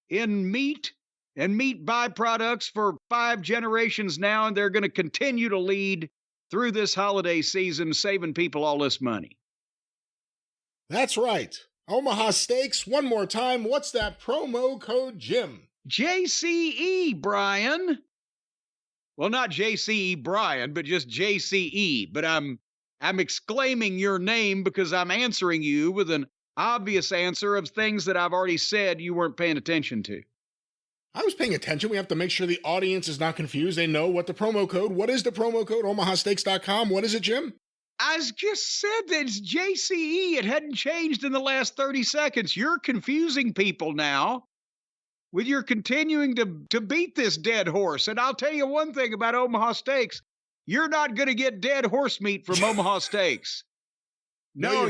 in meat and meat byproducts for 5 generations now, and they're going to continue to lead through this holiday season, saving people all this money. That's right. Omaha Steaks, one more time. What's that promo code, Jim? JCE, Brian. Well, not JCE Brian, but just JCE. But I'm exclaiming your name because I'm answering you with an obvious answer of things that I've already said you weren't paying attention to. I was paying attention. We have to make sure the audience is not confused. They know what the promo code. What is the promo code? omahasteaks.com. What is it, Jim? I just said that it's JCE. It hadn't changed in the last 30 seconds. You're confusing people now. with your continuing to beat this dead horse. And I'll tell you one thing about Omaha Steaks. You're not going to get dead horse meat from Omaha Steaks. No,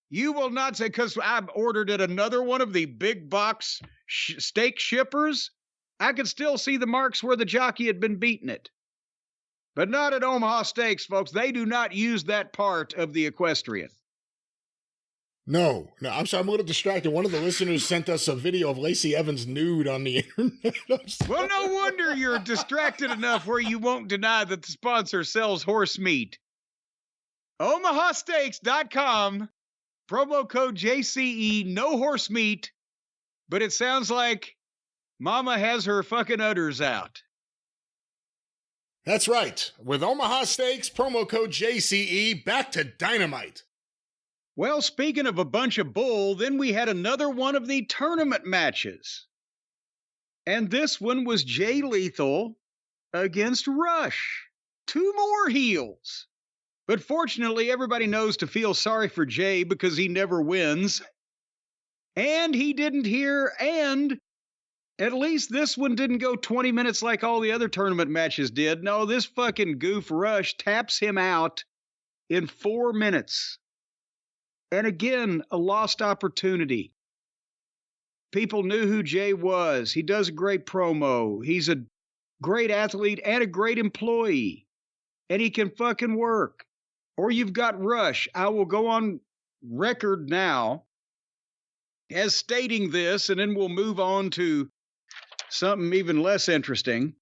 you will not say, because I've ordered at another one of the big box steak shippers. I could still see the marks where the jockey had been beating it. But not at Omaha Steaks, folks. They do not use that part of the equestrian. No, I'm sorry, I'm a little distracted. One of the listeners sent us a video of Lacey Evans nude on the internet. Well, no wonder you're distracted enough where you won't deny that the sponsor sells horse meat. OmahaSteaks.com, promo code JCE, no horse meat, but it sounds like Mama has her fucking udders out. That's right. With Omaha Steaks, promo code JCE, back to Dynamite. Well, speaking of a bunch of bull, then we had another one of the tournament matches. And this one was Jay Lethal against Rush. 2 more heels. But fortunately, everybody knows to feel sorry for Jay because he never wins. And he didn't hear, and at least this one didn't go 20 minutes like all the other tournament matches did. No, this fucking goof Rush taps him out in 4 minutes. And again, a lost opportunity. People knew who Jay was. He does a great promo. He's a great athlete and a great employee. And he can fucking work. Or you've got Rush. I will go on record now as stating this, and then we'll move on to something even less interesting.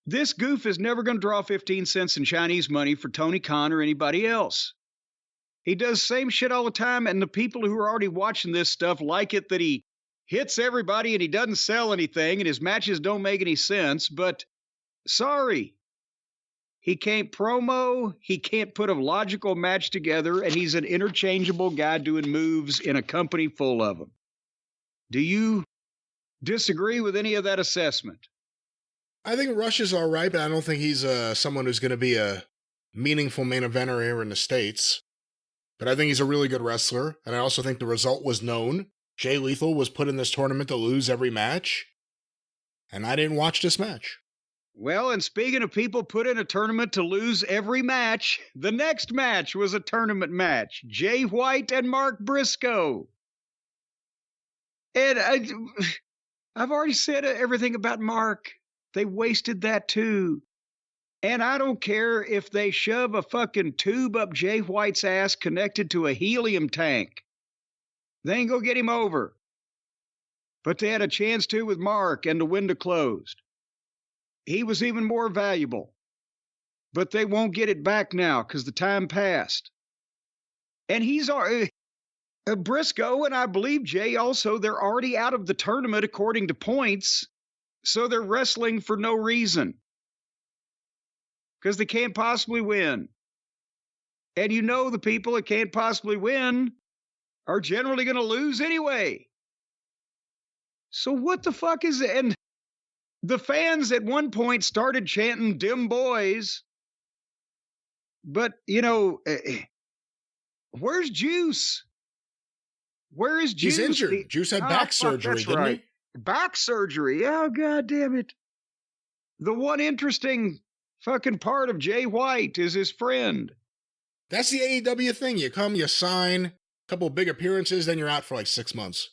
This goof is never going to draw 15 cents in Chinese money for Tony Khan or anybody else. He does same shit all the time, and the people who are already watching this stuff like it that he hits everybody and he doesn't sell anything and his matches don't make any sense, but sorry. He can't promo, he can't put a logical match together, and he's an interchangeable guy doing moves in a company full of them. Do you disagree with any of that assessment? I think Rush is all right, but I don't think he's someone who's going to be a meaningful main eventer here in the States. But I think he's a really good wrestler, and I also think the result was known. Jay Lethal was put in this tournament to lose every match, and I didn't watch this match. Well, and speaking of people put in a tournament to lose every match, the next match was a tournament match. Jay White and Mark Briscoe. And I've already said everything about Mark. They wasted that too. And I don't care if they shove a fucking tube up Jay White's ass connected to a helium tank. They ain't gonna get him over. But they had a chance to with Mark, and the window closed. He was even more valuable. But they won't get it back now because the time passed. And he's Briscoe, and I believe Jay also, they're already out of the tournament according to points. So they're wrestling for no reason. Because they can't possibly win. And you know the people that can't possibly win are generally going to lose anyway. So what the fuck is it? And the fans at one point started chanting "Dim Boys." But, you know, where's Juice? Where is Juice? He's injured. Juice had back surgery, didn't he? Back surgery. Oh, God damn it. The one interesting fucking part of Jay White is his friend. That's the AEW thing. You come, you sign, a couple of big appearances, then you're out for like 6 months.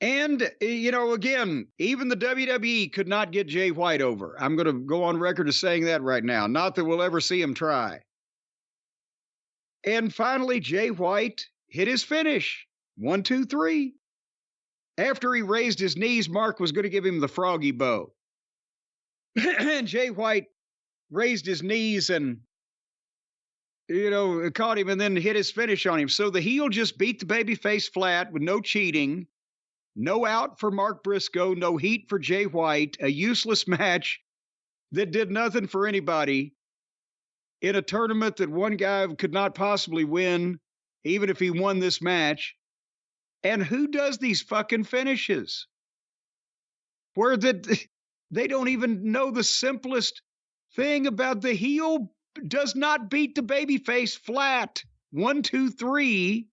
And, you know, again, even the WWE could not get Jay White over. I'm going to go on record as saying that right now. Not that we'll ever see him try. And finally, Jay White hit his finish. 1, 2, 3. After he raised his knees, Mark was going to give him the froggy bow. And Jay White raised his knees and, you know, caught him and then hit his finish on him. So the heel just beat the babyface flat with no cheating, no out for Mark Briscoe, no heat for Jay White, a useless match that did nothing for anybody in a tournament that one guy could not possibly win, even if he won this match. And who does these fucking finishes? Where they don't even know the simplest thing about the heel does not beat the babyface flat. 1, 2, 3.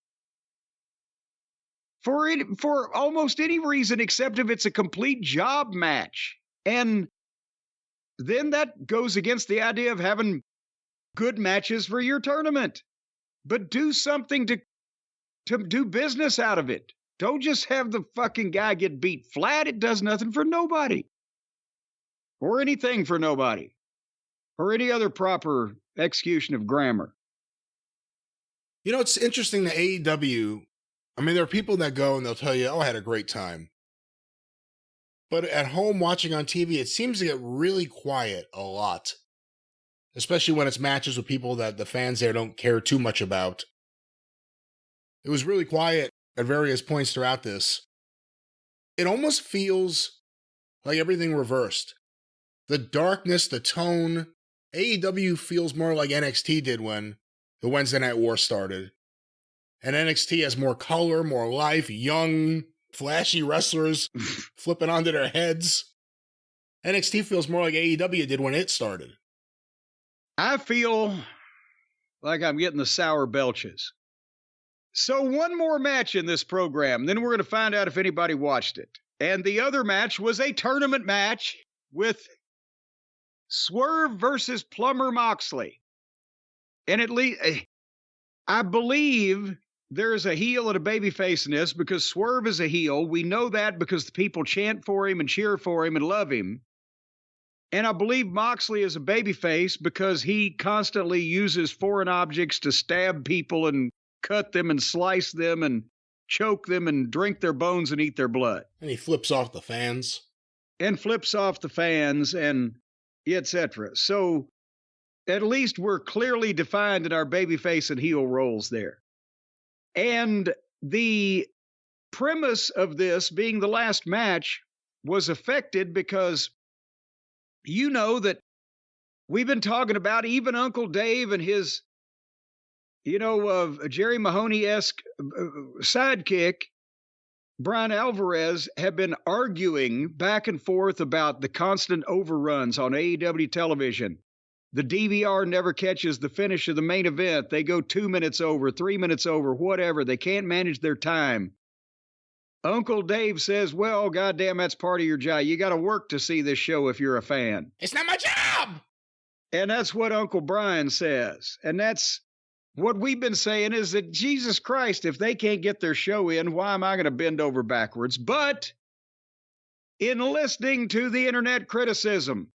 for almost any reason except if it's a complete job match. And then that goes against the idea of having good matches for your tournament. But do something to do business out of it. Don't just have the fucking guy get beat flat. It does nothing for nobody. Or anything for nobody. Or any other proper execution of grammar. You know, it's interesting that AEW, I mean, there are people that go and they'll tell you, oh, I had a great time. But at home watching on TV, it seems to get really quiet a lot. Especially when it's matches with people that the fans there don't care too much about. It was really quiet at various points throughout this. It almost feels like everything reversed. The darkness, the tone, AEW feels more like NXT did when the Wednesday Night War started. And NXT has more color, more life, young, flashy wrestlers flipping onto their heads. NXT feels more like AEW did when it started. I feel like I'm getting the sour belches. So one more match in this program, then we're going to find out if anybody watched it. And the other match was a tournament match with Swerve versus Plumber Moxley. And at least, I believe there's a heel and a babyface in this because Swerve is a heel. We know that because the people chant for him and cheer for him and love him. And I believe Moxley is a babyface because he constantly uses foreign objects to stab people and cut them and slice them and choke them and drink their bones and eat their blood. And he flips off the fans. And etc. So at least we're clearly defined in our babyface and heel roles there. And the premise of this being the last match was affected because you know that we've been talking about even Uncle Dave and his, Jerry Mahoney-esque sidekick, Brian Alvarez, have been arguing back and forth about the constant overruns on AEW television. The DVR never catches the finish of the main event. They go 2 minutes over, 3 minutes over, whatever. They can't manage their time. Uncle Dave says, well, goddamn, that's part of your job. You got to work to see this show if you're a fan. It's not my job! And that's what Uncle Brian says. And that's what we've been saying is that, Jesus Christ, if they can't get their show in, why am I going to bend over backwards? But in listening to the internet criticism,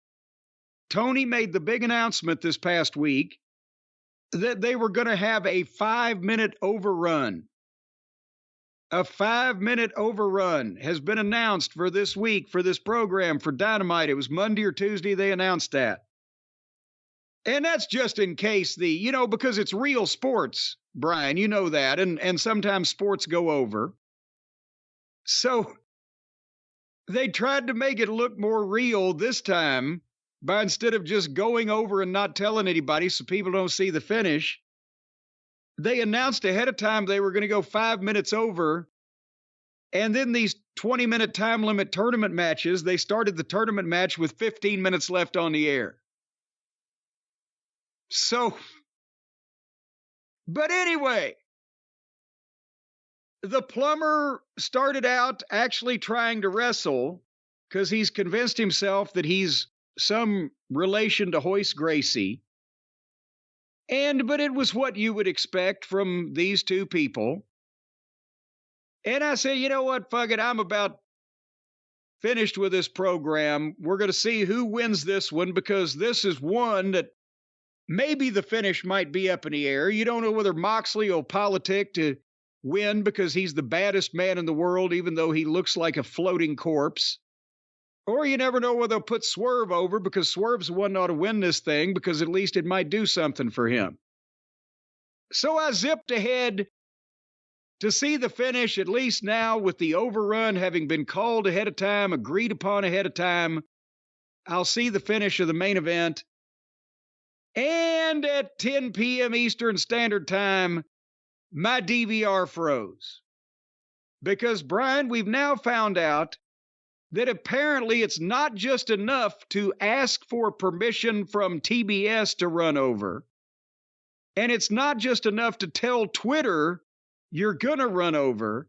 Tony made the big announcement this past week that they were going to have a 5-minute overrun. A 5-minute overrun has been announced for this week, for this program, for Dynamite. It was Monday or Tuesday they announced that. And that's just in case because it's real sports, Brian, you know that, and sometimes sports go over. So they tried to make it look more real this time by instead of just going over and not telling anybody so people don't see the finish, they announced ahead of time they were going to go 5 minutes over. And then these 20-minute time limit tournament matches, they started the tournament match with 15 minutes left on the air. So, but anyway, the plumber started out actually trying to wrestle because he's convinced himself that he's some relation to Hoist Gracie. But it was what you would expect from these two people. And I said, you know what, fuck it, I'm about finished with this program. We're going to see who wins this one because this is one that maybe the finish might be up in the air. You don't know whether Moxley will politic to win because he's the baddest man in the world, even though he looks like a floating corpse. Or you never know whether they'll put Swerve over because Swerve's the one that ought to win this thing because at least it might do something for him. So I zipped ahead to see the finish, at least now with the overrun having been called ahead of time, agreed upon ahead of time. I'll see the finish of the main event. And at 10 p.m. Eastern Standard Time, my DVR froze. Because, Brian, we've now found out that apparently it's not just enough to ask for permission from TBS to run over. And it's not just enough to tell Twitter you're going to run over.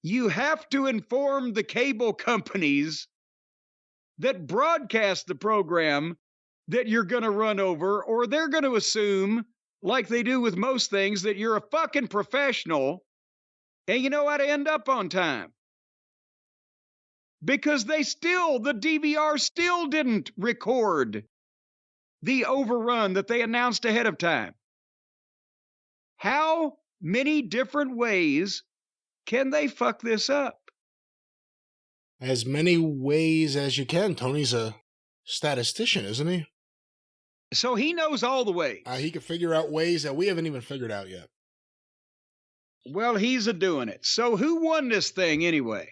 you have to inform the cable companies that broadcast the program that you're going to run over, or they're going to assume, like they do with most things, that you're a fucking professional and you know how to end up on time. Because the DVR still didn't record the overrun that they announced ahead of time. How many different ways can they fuck this up? As many ways as you can. Tony's a statistician, isn't he? So he knows all the ways. He can figure out ways that we haven't even figured out yet. Well, he's a-doing it. So who won this thing anyway?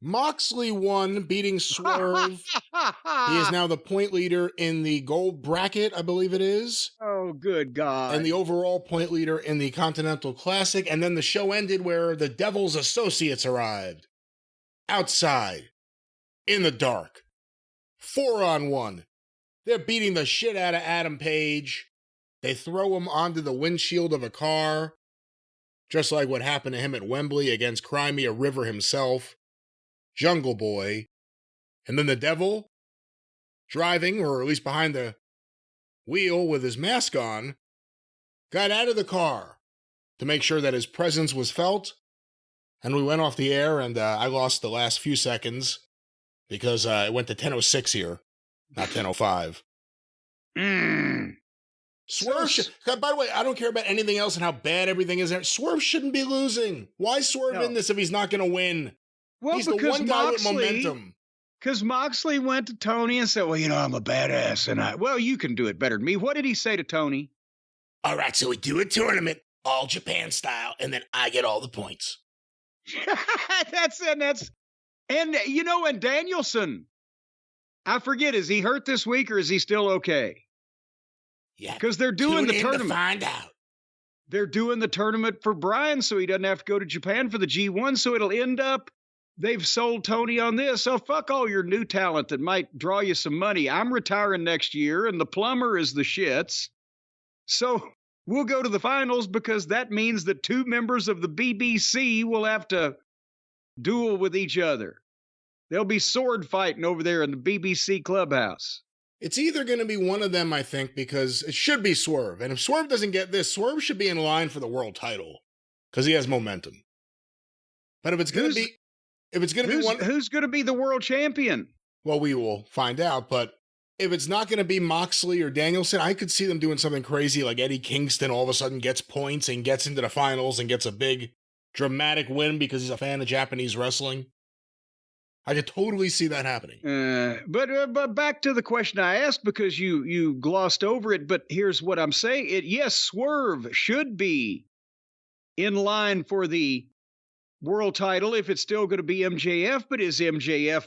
Moxley won, beating Swerve. He is now the point leader in the gold bracket, I believe it is. Oh, good God. And the overall point leader in the Continental Classic. And then the show ended where the Devil's Associates arrived. Outside. In the dark. 4-on-1. They're beating the shit out of Adam Page. They throw him onto the windshield of a car. Just like what happened to him at Wembley against Crimea River himself. Jungle Boy. And then the Devil, driving, or at least behind the wheel with his mask on, got out of the car to make sure that his presence was felt. And we went off the air, and I lost the last few seconds because it went to 10:06 here, not 10:05. Swerve, by the way, I don't care about anything else and how bad everything is there. Swerve shouldn't be losing. Why Swerve in this if he's not going to win? Well, he's the one guy with momentum. Because Moxley went to Tony and said, well, I'm a badass. And well, you can do it better than me. What did he say to Tony? All right, so we do a tournament, all Japan style, and then I get all the points. And Danielson, I forget, is he hurt this week or is he still okay? Yeah. Because they're doing the tournament. To find out. They're doing the tournament for Brian so he doesn't have to go to Japan for the G1, so it'll end up they've sold Tony on this. So fuck all your new talent that might draw you some money. I'm retiring next year, and the plumber is the shits. So we'll go to the finals because that means that two members of the BBC will have to duel with each other. They'll be sword fighting over there in the BBC clubhouse. It's either going to be one of them, I think, because it should be Swerve. And if Swerve doesn't get this, Swerve should be in line for the world title because he has momentum. But if it's going to be... Who's going to be the world champion? Well, we will find out. But if it's not going to be Moxley or Danielson, I could see them doing something crazy like Eddie Kingston all of a sudden gets points and gets into the finals and gets a big dramatic win because he's a fan of Japanese wrestling. I could totally see that happening. But back to the question I asked because you glossed over it. But here's what I'm saying. Yes, Swerve should be in line for the world title if it's still going to be MJF, but is MJF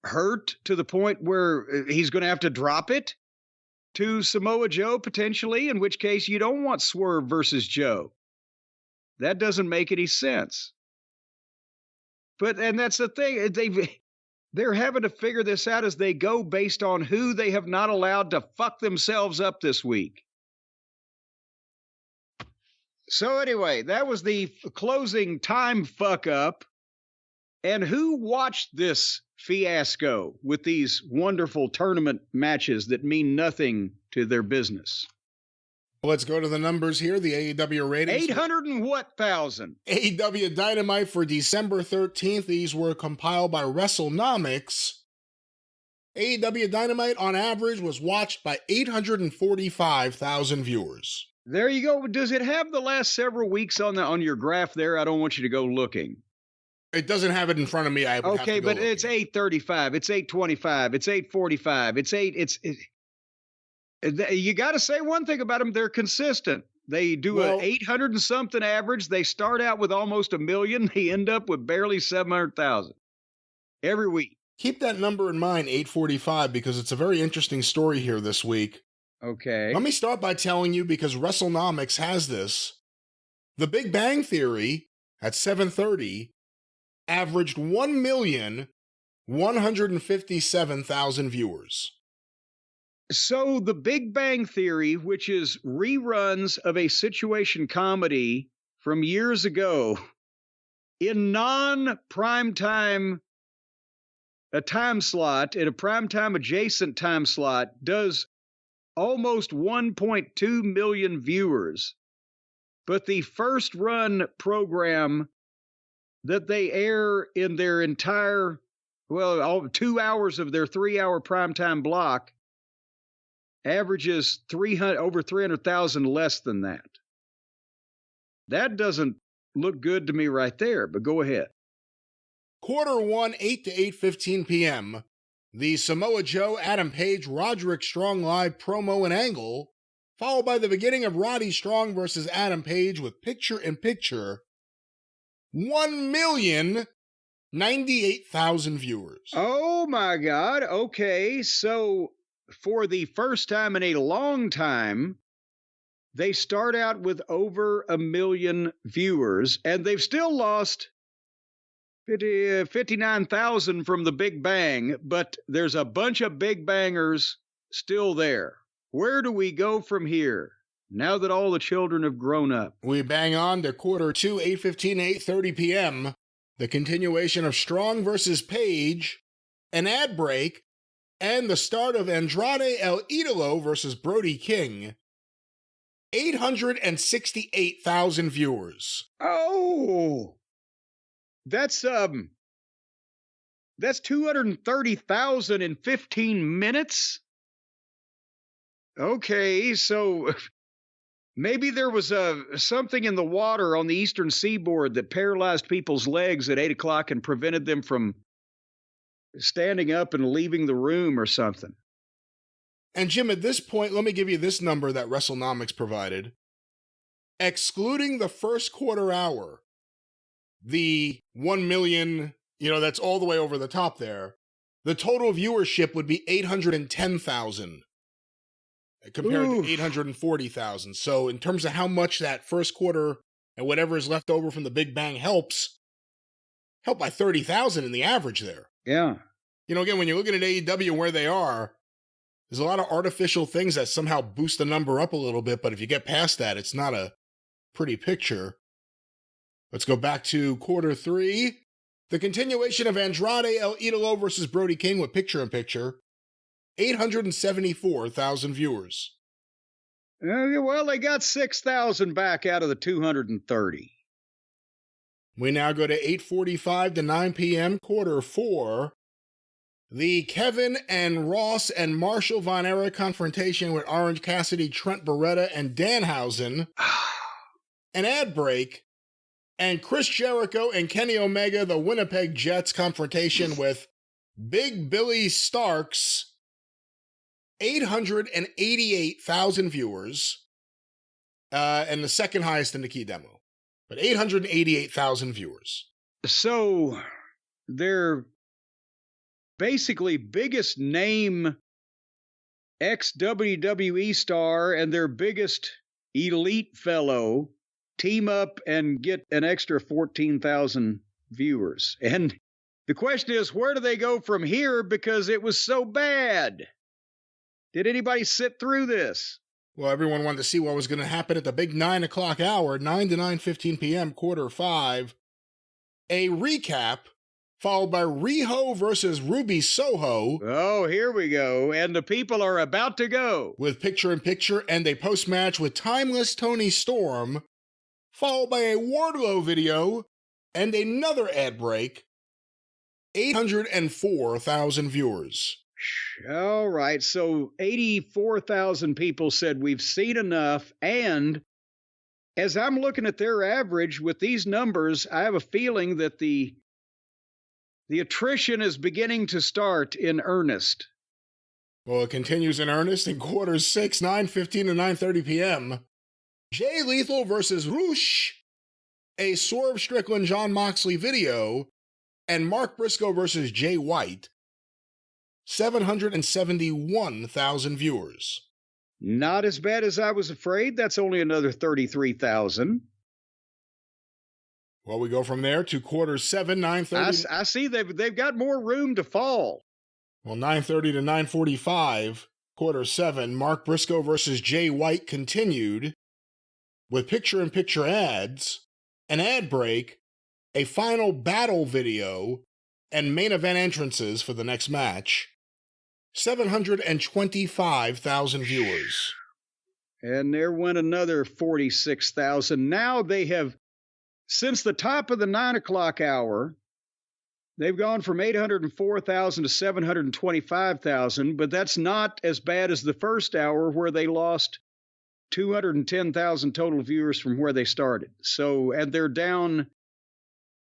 hurt to the point where he's going to have to drop it to Samoa Joe potentially, in which case you don't want Swerve versus Joe. That doesn't make any sense. And that's the thing, they're having to figure this out as they go based on who they have not allowed to fuck themselves up this week. So anyway, that was the closing time fuck up. And who watched this fiasco with these wonderful tournament matches that mean nothing to their business? Let's go to the numbers here. The AEW ratings. 800 and what thousand? AEW Dynamite for December 13th. These were compiled by WrestleNomics. AEW Dynamite on average was watched by 845,000 viewers. There you go. Does it have the last several weeks on your graph there? I don't want you to go looking. It doesn't have it in front of me. Okay, but looking. It's 835. It's 825. It's 845. You got to say one thing about them. They're consistent. They do an 800 and something average. They start out with almost 1 million. They end up with barely 700,000 every week. Keep that number in mind, 845, because it's a very interesting story here this week. Okay. Let me start by telling you, because WrestleNomics has this. The Big Bang Theory at 7:30 averaged 1,157,000 viewers. So The Big Bang Theory, which is reruns of a situation comedy from years ago, in non-primetime a time slot, in a primetime adjacent time slot, does almost 1.2 million viewers. But the first run program that they air in their entire, all 2 hours of their 3-hour primetime block averages over 300,000 less than that. That doesn't look good to me right there, but go ahead. Quarter 1, 8 to 8:15 p.m., the Samoa Joe, Adam Page, Roderick Strong live promo and angle, followed by the beginning of Roddy Strong versus Adam Page with picture-in-picture, 1,098,000 viewers. Oh my God. Okay, so for the first time in a long time, they start out with over 1 million viewers, and they've still lost 59,000 from the Big Bang, but there's a bunch of Big Bangers still there. Where do we go from here, now that all the children have grown up? We bang on to quarter 2, 8:15 to 8:30 p.m., the continuation of Strong versus Page, an ad break, and the start of Andrade El Idolo versus Brody King. 868,000 viewers. Oh, that's 230,000 in 15 minutes. Okay, so maybe there was something in the water on the eastern seaboard that paralyzed people's legs at 8 o'clock and prevented them from standing up and leaving the room or something. And Jim, at this point, let me give you this number that WrestleNomics provided. Excluding the first quarter hour, the 1 million, that's all the way over the top there, the total viewership would be 810,000 compared to 840,000. So in terms of how much that first quarter and whatever is left over from the Big Bang help by 30,000 in the average there. Yeah. Again, when you're looking at AEW and where they are, there's a lot of artificial things that somehow boost the number up a little bit, but if you get past that, it's not a pretty picture. Let's go back to quarter 3. The continuation of Andrade El Idolo versus Brody King with picture-in-picture. 874,000 viewers. Well, they got 6,000 back out of the 230. We now go to 8:45 to 9 p.m., quarter 4. The Kevin and Ross and Marshall Von Erich confrontation with Orange Cassidy, Trent Beretta, and Danhausen. An ad break. And Chris Jericho and Kenny Omega, the Winnipeg Jets confrontation with Big Billy Starks. 888,000 viewers. And the second highest in the key demo. But 888,000 viewers. So, their basically biggest name ex-WWE star and their biggest elite fellow team up and get an extra 14,000 viewers. And the question is, where do they go from here? Because it was so bad. Did anybody sit through this? Well, everyone wanted to see what was going to happen at the big 9 o'clock hour, 9 to 9:15 p.m., quarter 5. A recap, followed by Riho versus Ruby Soho. Oh, here we go. And the people are about to go. With picture-in-picture and a post-match with Timeless Tony Storm, followed by a Wardlow video and another ad break. 804,000 viewers. All right, so 84,000 people said we've seen enough, and as I'm looking at their average with these numbers, I have a feeling that the attrition is beginning to start in earnest. Well, it continues in earnest in quarters 6, 9:15 to 9:30 p.m. Jay Lethal versus Rush, a Swerve Strickland John Moxley video, and Mark Briscoe versus Jay White. 771,000 viewers. Not as bad as I was afraid. That's only another 33,000. Well, we go from there to quarters 7, 9:30. I see they've got more room to fall. Well, 9:30 to 9:45, quarter 7, Mark Briscoe versus Jay White continued with picture-in-picture ads, an ad break, a final battle video, and main event entrances for the next match, 725,000 viewers. And there went another 46,000. Now they have, since the top of the 9 o'clock hour, they've gone from 804,000 to 725,000, but that's not as bad as the first hour where they lost 210,000 total viewers from where they started. So, and they're down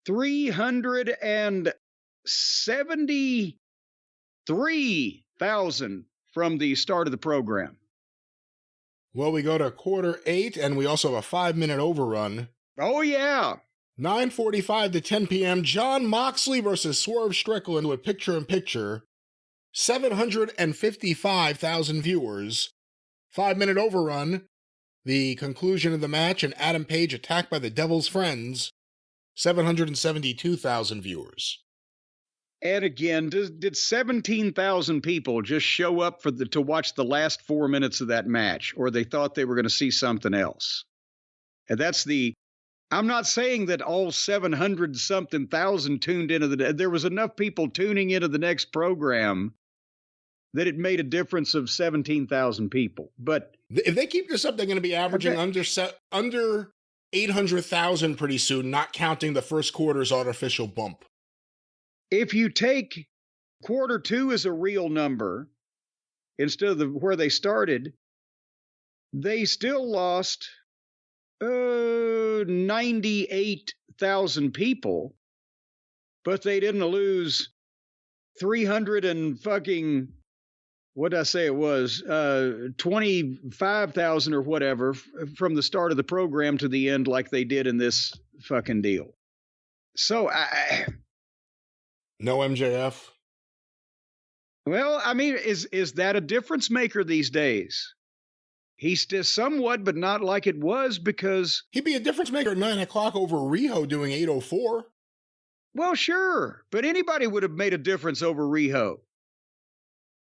373,000 from the start of the program. Well, we go to quarter 8, and we also have a 5-minute overrun. Oh, yeah. 9:45 to 10 p.m., Jon Moxley versus Swerve Strickland with picture-in-picture. 755,000 viewers. 5-minute overrun. The conclusion of the match, and Adam Page attacked by the Devil's Friends. 772,000 viewers. And again, did 17,000 people just show up to watch the last 4 minutes of that match, or they thought they were going to see something else? And that's I'm not saying that all 700-something thousand tuned into there was enough people tuning into the next program that it made a difference of 17,000 people. But if they keep this up, they're going to be averaging under 800,000 pretty soon, not counting the first quarter's artificial bump. If you take quarter 2 as a real number, instead of where they started, they still lost 98,000 people, but they didn't lose 300 and fucking, what did I say it was, 25,000 or whatever from the start of the program to the end like they did in this fucking deal. So no MJF? Well, I mean, is that a difference maker these days? He's still somewhat, but not like it was, because he'd be a difference maker at 9 o'clock over Riho doing 8:04. Well, sure, but anybody would have made a difference over Riho.